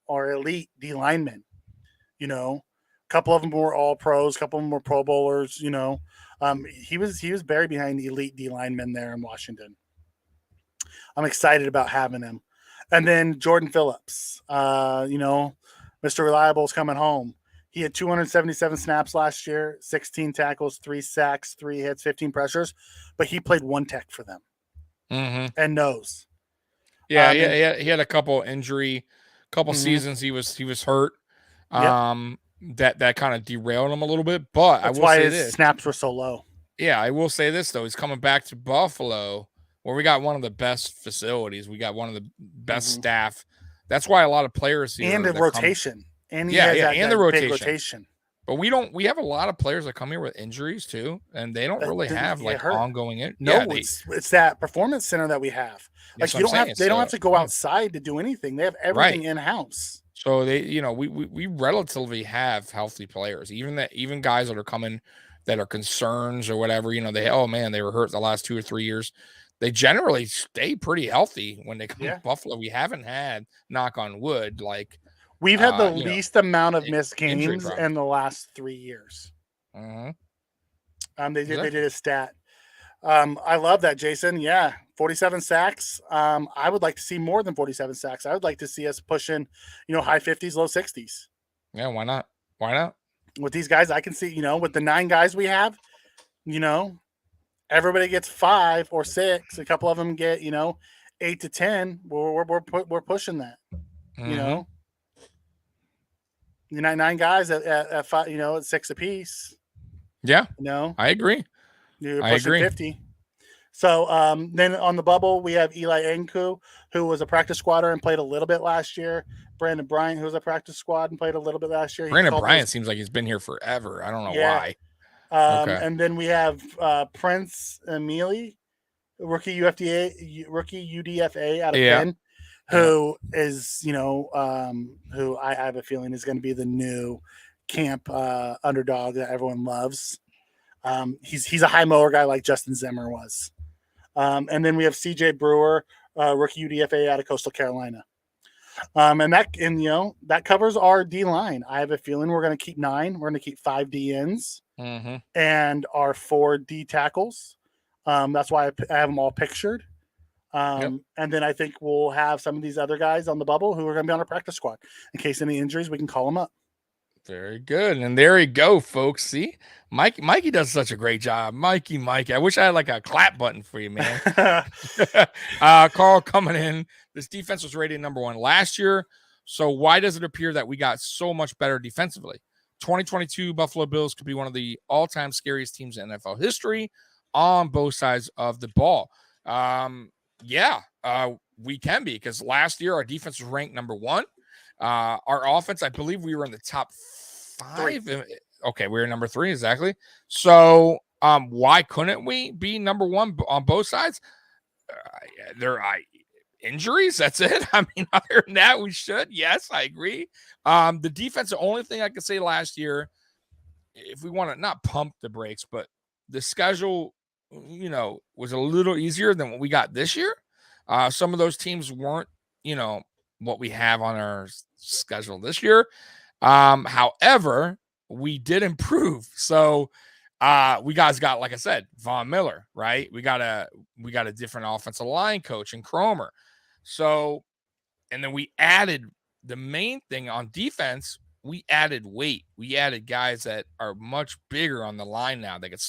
[SPEAKER 3] our elite D linemen. A couple of them were all pros, a couple of them were Pro Bowlers. He was buried behind the elite D linemen there in Washington. I'm excited about having him. And then Jordan Phillips, Mr. Reliable is coming home. He had 277 snaps last year, 16 tackles, 3 sacks, 3 hits, 15 pressures, but he played 1 tech for them and nose.
[SPEAKER 2] Yeah, he had a couple seasons he was hurt. That kind of derailed him a little bit, but
[SPEAKER 3] that's why his snaps were so low.
[SPEAKER 2] Yeah, I will say this though, he's coming back to Buffalo, where we got one of the best facilities, we got one of the best staff. That's why a lot of players here
[SPEAKER 3] and the rotation. And the rotation.
[SPEAKER 2] But we have a lot of players that come here with injuries too, and they don't really have ongoing it.
[SPEAKER 3] No, it's that performance center that we have. Like they don't have to go outside to do anything. They have everything in house.
[SPEAKER 2] So we relatively have healthy players, even guys that are coming that are concerns or whatever. They were hurt the last 2 or 3 years. They generally stay pretty healthy when they come to Buffalo. We haven't had, knock on wood,
[SPEAKER 3] we've had the least amount of missed games in the last 3 years. They did a stat. I love that, Jason. Yeah, 47 sacks. I would like to see more than 47 sacks. I would like to see us pushing, high 50s, low 60s.
[SPEAKER 2] Yeah, why not? Why not?
[SPEAKER 3] With these guys, I can see, with the 9 guys we have, everybody gets 5 or 6. A couple of them get, 8 to 10. We're pushing that. 9 guys at 5, at 6 apiece.
[SPEAKER 2] Yeah. I agree.
[SPEAKER 3] You're pushing 50. So then on the bubble, we have Eli Enku, who was a practice squatter and played a little bit last year. Brandon Bryant, who was a practice squad and played a little bit last year.
[SPEAKER 2] Brandon Bryant seems like he's been here forever. I don't know why.
[SPEAKER 3] And then we have Prince Emili, rookie UDFA out of Penn, who is, who I have a feeling is going to be the new camp underdog that everyone loves. He's a high mower guy like Justin Zimmer was. And then we have CJ Brewer, rookie UDFA out of Coastal Carolina. And that covers our D line. I have a feeling we're going to keep 9. We're going to keep 5 DNs and our 4 D tackles. That's why I have them all pictured. And then I think we'll have some of these other guys on the bubble who are going to be on our practice squad. In case any injuries, we can call them up.
[SPEAKER 2] Very good. And there you go, folks. See, Mikey does such a great job. Mikey. I wish I had like a clap button for you, man. Carl coming in. This defense was rated number 1 last year. So why does it appear that we got so much better defensively? 2022 Buffalo Bills could be one of the all-time scariest teams in NFL history on both sides of the ball. We can be, because last year our defense was ranked number 1. Our offense, I believe we were in the top 5. 3. Okay, we were number 3, exactly. So why couldn't we be number 1 on both sides? There are injuries. That's it. I mean, other than that, we should. Yes, I agree. The defense, the only thing I could say last year, if we want to not pump the brakes, but the schedule, was a little easier than what we got this year. Some of those teams weren't, what we have on our schedule this year. However, we did improve. So we guys got, like I said, Von Miller, right? We got a different offensive line coach in Cromer. So, and then we added the main thing on defense. We added weight. We added guys that are much bigger on the line now. That could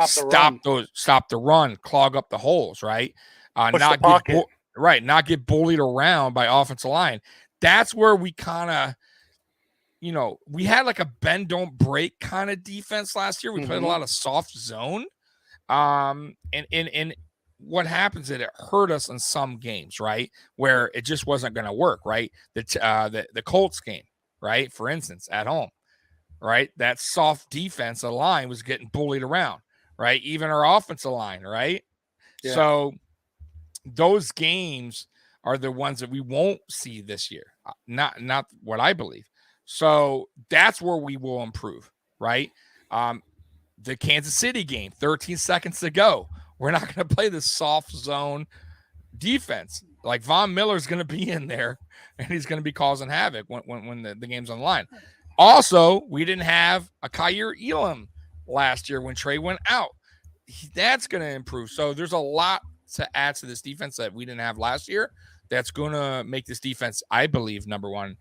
[SPEAKER 2] stop the run, clog up the holes, right? Not get bullied around by offensive line. That's where we kind of, we had like a bend don't break kind of defense last year. We played a lot of soft zone. And what happens is it hurt us in some games, right? Where it just wasn't going to work, right? The Colts game, right? For instance, at home, right? That soft defensive line was getting bullied around, right? Even our offensive line, right? Yeah. So those games are the ones that we won't see this year. Not what I believe. So that's where we will improve, right? The Kansas City game, 13 seconds to go. We're not going to play the soft zone defense. Like Von Miller's going to be in there, and he's going to be causing havoc when the game's on the line. Also, we didn't have a Kaiir Elam last year when Trey went out. That's going to improve. So there's a lot to add to this defense that we didn't have last year. That's going to make this defense, I believe, number 1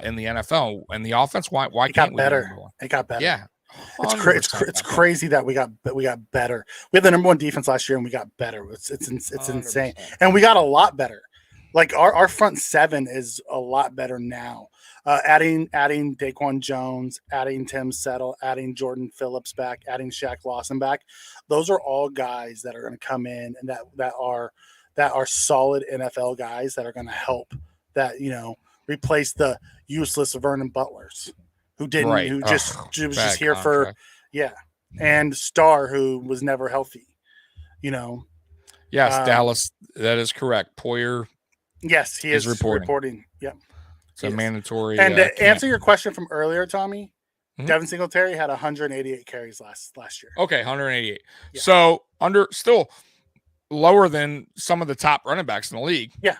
[SPEAKER 2] in the NFL. And the offense, why can't we?
[SPEAKER 3] It got better.
[SPEAKER 2] Yeah.
[SPEAKER 3] It's crazy that we got better. We had the number 1 defense last year, and we got better. It's insane, and we got a lot better. Like our front 7 is a lot better now. Adding Daquan Jones, adding Tim Settle, adding Jordan Phillips back, adding Shaq Lawson back. Those are all guys that are going to come in and that are solid NFL guys that are going to help. That replace the useless Vernon Butlers. Who didn't? Right. Who was just here contract. And Starr, who was never healthy.
[SPEAKER 2] Yes, Dallas. That is correct. Poyer.
[SPEAKER 3] Yes, he is reporting. Yep.
[SPEAKER 2] It's a mandatory.
[SPEAKER 3] And to answer your question from earlier, Tommy, Devin Singletary had 188 carries last year.
[SPEAKER 2] Okay, 188. Yeah. So still lower than some of the top running backs in the league.
[SPEAKER 3] Yeah.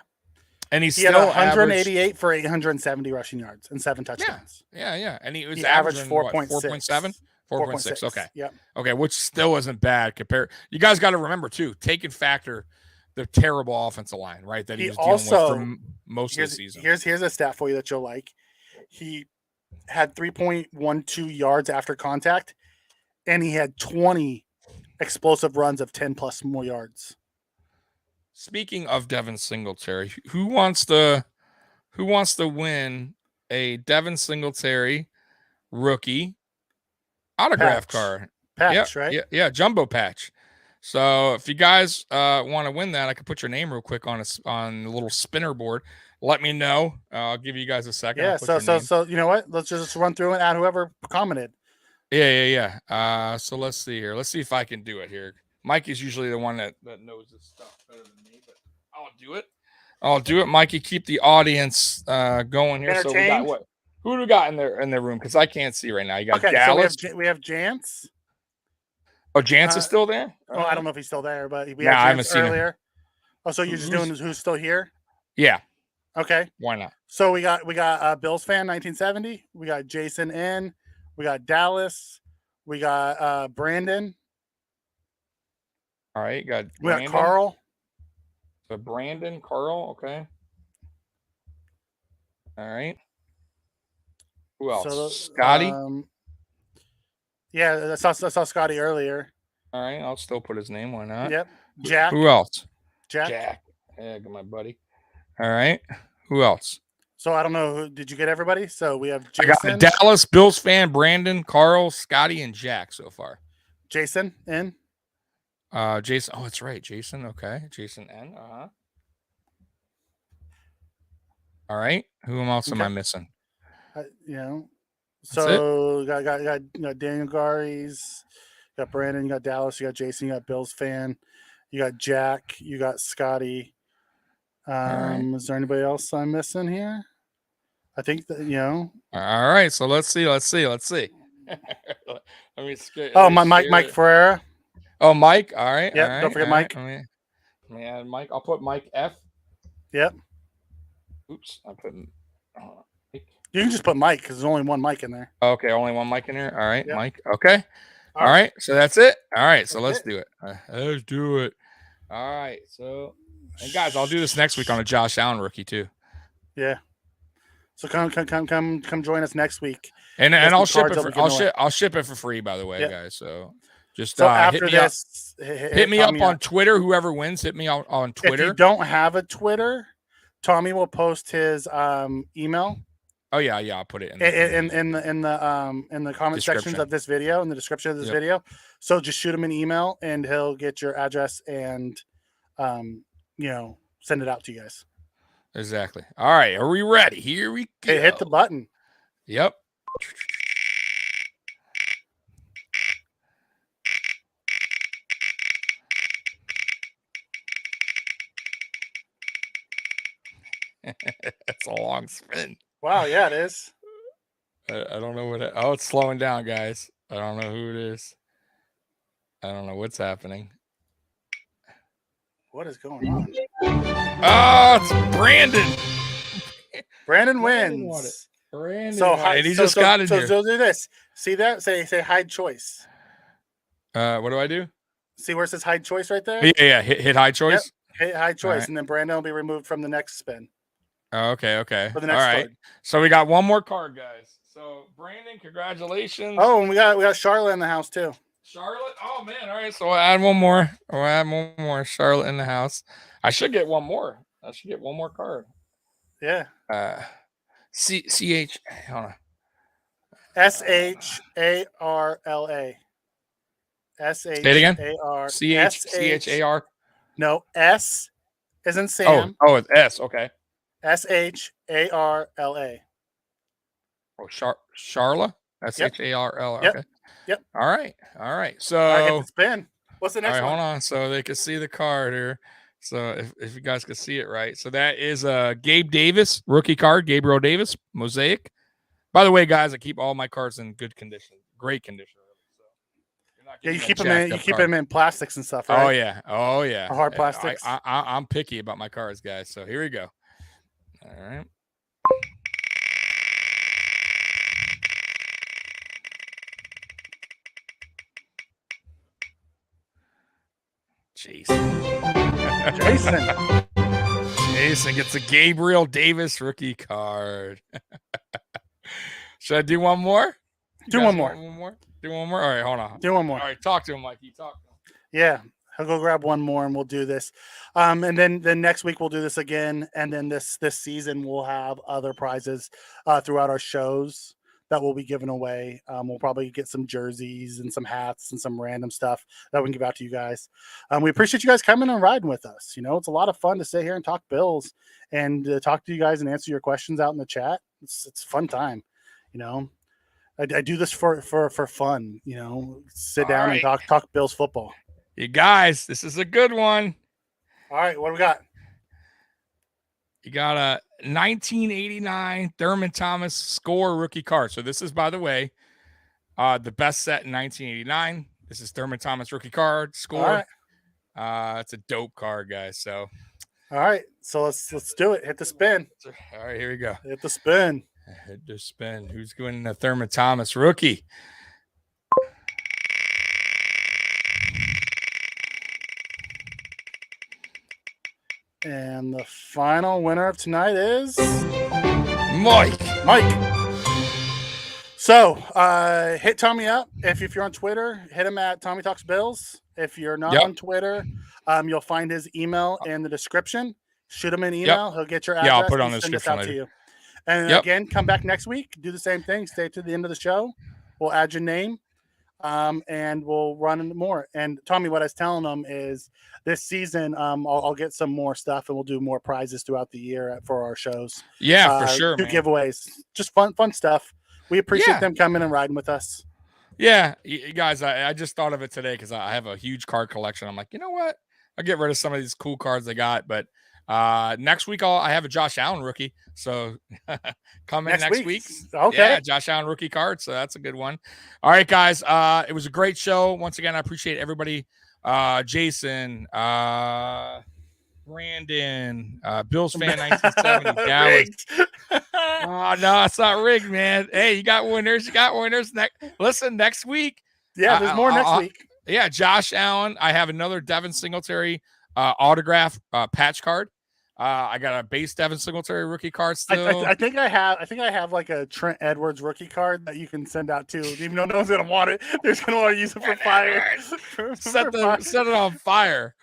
[SPEAKER 2] And he
[SPEAKER 3] had 188 for 870 rushing yards and 7 touchdowns.
[SPEAKER 2] Yeah. And he was
[SPEAKER 3] averaged
[SPEAKER 2] 4.7? 4.6. Okay. Yep. Okay, which still isn't bad compared. You guys got to remember too, taking factor the terrible offensive line, right? That he was dealing with for most of the season.
[SPEAKER 3] Here's a stat for you that you'll like. He had 3.12 yards after contact, and he had 20 explosive runs of 10 plus more yards.
[SPEAKER 2] Speaking of Devin Singletary, who wants to win a Devin Singletary rookie autograph card?
[SPEAKER 3] Patch, right?
[SPEAKER 2] Yeah, jumbo patch. So if you guys want to win that, I could put your name real quick on the little spinner board. Let me know. I'll give you guys a second.
[SPEAKER 3] Yeah. So you know what? Let's just run through and add whoever commented.
[SPEAKER 2] Yeah. So let's see here. Let's see if I can do it here. Mike is usually the one that knows this stuff better than me, but I'll do it. Mikey, keep the audience going here. So we got what? Who do we got in their room? Because I can't see right now. You got Dallas.
[SPEAKER 3] So we have Jance.
[SPEAKER 2] Oh, Jance is still there?
[SPEAKER 3] Well, I don't know if he's still there, but we
[SPEAKER 2] had
[SPEAKER 3] Jance
[SPEAKER 2] I haven't seen
[SPEAKER 3] earlier.
[SPEAKER 2] Him.
[SPEAKER 3] Oh, so you're just doing who's still here?
[SPEAKER 2] Yeah.
[SPEAKER 3] Okay.
[SPEAKER 2] Why not?
[SPEAKER 3] So we got Bills fan 1970. We got Jason N. We got Dallas. We got Brandon.
[SPEAKER 2] All right,
[SPEAKER 3] we got Carl.
[SPEAKER 2] So Brandon, Carl, okay. All right. Who else?
[SPEAKER 3] So,
[SPEAKER 2] Scotty?
[SPEAKER 3] Yeah, I saw Scotty earlier.
[SPEAKER 2] All right, I'll still put his name. Why not?
[SPEAKER 3] Yep. Jack.
[SPEAKER 2] Who else?
[SPEAKER 3] Jack.
[SPEAKER 2] Yeah, got my buddy. All right. Who else?
[SPEAKER 3] So I don't know. Did you get everybody? So we have Jason.
[SPEAKER 2] I got Dallas, Bills fan, Brandon, Carl, Scotty, and Jack so far.
[SPEAKER 3] Jason in.
[SPEAKER 2] Jason. Oh, that's right. Jason. Okay. Jason N. All right. Who else am I missing?
[SPEAKER 3] So got Daniel Garies, got Brandon, you got Dallas, you got Jason, you got Bills fan, you got Jack, you got Scotty. Right. Is there anybody else I'm missing here? I think that
[SPEAKER 2] All right. So let's see. Let me
[SPEAKER 3] Mike Ferreira.
[SPEAKER 2] Oh, Mike. All right.
[SPEAKER 3] Yep.
[SPEAKER 2] All right,
[SPEAKER 3] don't forget Mike.
[SPEAKER 2] Right. Let me add Mike. I'll put Mike F.
[SPEAKER 3] Yep.
[SPEAKER 2] Oops. I put.
[SPEAKER 3] You can just put Mike because there's only one Mike in there.
[SPEAKER 2] Okay, only one Mike in there. All right,
[SPEAKER 3] yep.
[SPEAKER 2] Mike. Okay. All right. So that's it. All right. So let's do it. Let's do it. All right. So, and guys, I'll do this next week on a Josh Allen rookie too.
[SPEAKER 3] Yeah. So come join us next week.
[SPEAKER 2] And I'll ship it. I'll ship it for free, by the way, guys. So just
[SPEAKER 3] after
[SPEAKER 2] hit me up on Twitter. Whoever wins, hit me out on Twitter.
[SPEAKER 3] If you don't have a Twitter, Tommy will post his email.
[SPEAKER 2] Oh yeah, I'll put it
[SPEAKER 3] in the comment sections of this video, in the description of this video. So just shoot him an email and he'll get your address and send it out to you guys.
[SPEAKER 2] Exactly. All right, are we ready? Here we go.
[SPEAKER 3] Hey, hit the button.
[SPEAKER 2] Yep. That's a long spin.
[SPEAKER 3] Wow, yeah, it is.
[SPEAKER 2] I don't know what it's slowing down, guys. I don't know who it is. I don't know what's happening.
[SPEAKER 3] What is going on?
[SPEAKER 2] Oh, it's Brandon.
[SPEAKER 3] Brandon wins.
[SPEAKER 2] Brandon. So he just got in here.
[SPEAKER 3] So do this. See that? Say hide choice.
[SPEAKER 2] What do I do?
[SPEAKER 3] See where it says hide choice right there?
[SPEAKER 2] Yeah. Hit hide choice.
[SPEAKER 3] Yep. Hit hide choice, and then Brandon will be removed from the next spin.
[SPEAKER 2] Oh, okay.
[SPEAKER 3] For the next
[SPEAKER 2] All right.
[SPEAKER 3] card.
[SPEAKER 2] So we got one more card, guys. So Brandon, congratulations.
[SPEAKER 3] Oh, and we got Charlotte in the house too.
[SPEAKER 2] Charlotte. Oh man. All right. So we'll add one more. Charlotte in the house. I should get one more. I should get one more card.
[SPEAKER 3] Yeah.
[SPEAKER 2] CH. Hold on.
[SPEAKER 3] SHARLA.
[SPEAKER 2] Say it again. CHAR.
[SPEAKER 3] No, S is in Sam.
[SPEAKER 2] Oh, it's S. Okay.
[SPEAKER 3] SHARLA.
[SPEAKER 2] Oh, Charla. SHARL.
[SPEAKER 3] Yep.
[SPEAKER 2] Okay.
[SPEAKER 3] Yep.
[SPEAKER 2] All right. So
[SPEAKER 3] hit the spin. What's the next one?
[SPEAKER 2] Hold on. So they can see the card here. So if you guys can see it right. So that is Gabe Davis rookie card, Gabriel Davis mosaic. By the way, guys, I keep all my cards in good condition, great condition. So
[SPEAKER 3] you keep them in plastics and stuff, right?
[SPEAKER 2] Oh yeah.
[SPEAKER 3] Hard plastics.
[SPEAKER 2] I'm picky about my cards, guys. So here we go. All right. Jason gets a Gabriel Davis rookie card. Should I do one more?
[SPEAKER 3] Do one more.
[SPEAKER 2] Do one more. All right, hold on.
[SPEAKER 3] Do one more.
[SPEAKER 2] All right, talk to him, Mikey. Talk to him.
[SPEAKER 3] Yeah, I'll go grab one more and we'll do this. And then next week we'll do this again. And then this season we'll have other prizes throughout our shows that will be given away. We'll probably get some jerseys and some hats and some random stuff that we can give out to you guys. We appreciate you guys coming and riding with us. It's a lot of fun to sit here and talk Bills and talk to you guys and answer your questions out in the chat. It's a fun time. I do this for fun. Sit down and talk Bills football.
[SPEAKER 2] You guys, this is a good one.
[SPEAKER 3] All right, what do we got?
[SPEAKER 2] You got a 1989 Thurman Thomas score rookie card. So this is, by the way, the best set in 1989. This is Thurman Thomas rookie card score. Right. It's a dope card, guys. So,
[SPEAKER 3] all right. So let's do it. Hit the spin.
[SPEAKER 2] All right, here we go.
[SPEAKER 3] Hit the spin.
[SPEAKER 2] Hit the spin. Who's going the Thurman Thomas rookie?
[SPEAKER 3] And the final winner of tonight is
[SPEAKER 2] Mike.
[SPEAKER 3] So hit Tommy up. If you're on Twitter, hit him at Tommy Talks Bills. If you're not on Twitter, you'll find his email in the description. Shoot him an email. He'll get your address.
[SPEAKER 2] Yeah, I'll put it on the
[SPEAKER 3] send this
[SPEAKER 2] description
[SPEAKER 3] out
[SPEAKER 2] later.
[SPEAKER 3] to you. And again, come back next week. Do the same thing. Stay to the end of the show. We'll add your name. And we'll run into more. And Tommy, what I was telling them is this season, I'll get some more stuff and we'll do more prizes throughout the year for our shows.
[SPEAKER 2] Yeah, for sure.
[SPEAKER 3] Do giveaways, just fun stuff. We appreciate them coming and riding with us.
[SPEAKER 2] Yeah, you guys, I just thought of it today because I have a huge card collection. I'm like, you know what? I'll get rid of some of these cool cards I got, but next week I have a Josh Allen rookie, so come in next week.
[SPEAKER 3] Okay,
[SPEAKER 2] yeah, Josh Allen rookie card, so that's a good one. All right, guys, it was a great show. Once again, I appreciate everybody. Jason, Brandon, Bills fan 1970, Dallas. Oh no, it's not rigged, man. Hey, you got winners. Listen, next week.
[SPEAKER 3] Yeah, there's more next week.
[SPEAKER 2] Yeah, Josh Allen. I have another Devin Singletary autograph patch card. I got a base Devin Singletary rookie card still.
[SPEAKER 3] I think I have like a Trent Edwards rookie card that you can send out too. Even though no one's gonna want it, they're just gonna want to use it for fire.
[SPEAKER 2] Set it on fire.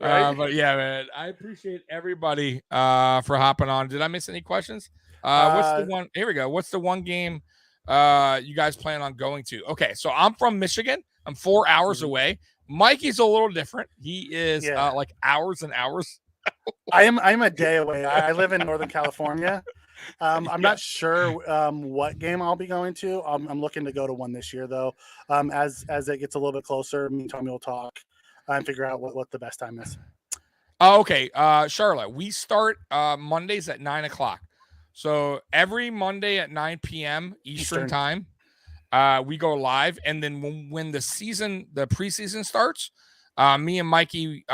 [SPEAKER 2] Right? But yeah, man, I appreciate everybody for hopping on. Did I miss any questions? What's the one? Here we go. What's the one game you guys plan on going to? Okay, so I'm from Michigan. I'm 4 hours away. Mikey's a little different. He is like hours and hours.
[SPEAKER 3] I'm a day away. I live in Northern California. I'm not sure what game I'll be going to. I'm looking to go to one this year though. As it gets a little bit closer, me and Tommy will talk and figure out what the best time is.
[SPEAKER 2] Oh, okay. Charlotte, we start Mondays at 9:00. So every Monday at 9 p.m. Eastern time, we go live. And then when the preseason starts, me and Mikey,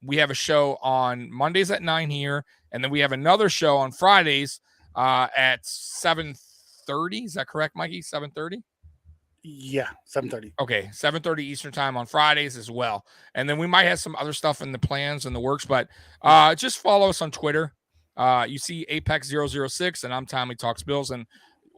[SPEAKER 2] we have a show on Mondays at 9 here. And then we have another show on Fridays at 7:30. Is that correct, Mikey? 7:30?
[SPEAKER 3] Yeah, 7:30.
[SPEAKER 2] Okay, 7:30 Eastern time on Fridays as well. And then we might have some other stuff in the plans and the works, but just follow us on Twitter. You see Apex006 and I'm Tommy Talks Bills, and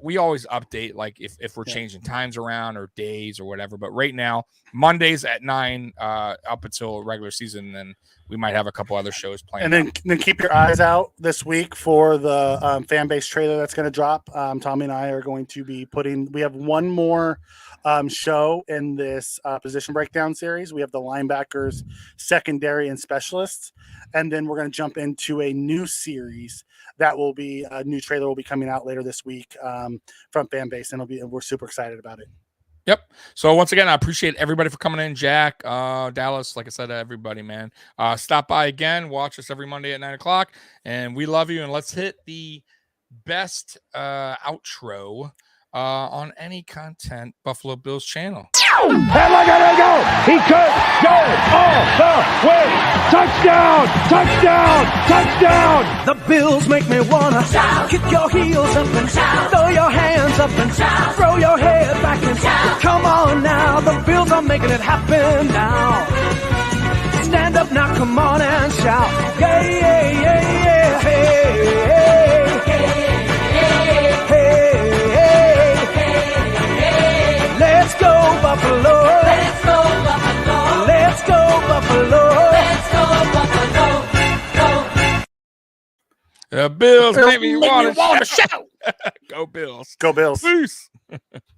[SPEAKER 2] we always update like if we're changing times around or days or whatever. But right now, Mondays at 9 up until regular season, and then we might have a couple other shows playing.
[SPEAKER 3] And then keep your eyes out this week for the fan base trailer that's going to drop. Tommy and I are going to be we have one more show in this position breakdown series. We have the linebackers, secondary, and specialists. And then we're going to jump into a new series that will be a new trailer will be coming out later this week from fan base, and we're super excited about it.
[SPEAKER 2] Yep. So once again, I appreciate everybody for coming in. Jack, Dallas, like I said, everybody, man. Stop by again. Watch us every Monday at 9:00, and we love you. And let's hit the best outro on any content Buffalo Bills channel.
[SPEAKER 1] And look at it go! He could go all the way! Touchdown! Touchdown! Touchdown!
[SPEAKER 4] The Bills make me wanna shout. Kick your heels up and shout. Throw your hands up and shout. Throw your head back and shout. Come on now, the Bills are making it happen now. Stand up now, come on and shout. Yeah, yeah, yeah, yeah. Hey, hey, hey, hey, hey. Let's go Buffalo. Let's go Buffalo. Let's go Buffalo. Let's go Buffalo. Go.
[SPEAKER 2] The Bills make me want to shout. Go Bills.
[SPEAKER 3] Go Bills.
[SPEAKER 2] Peace.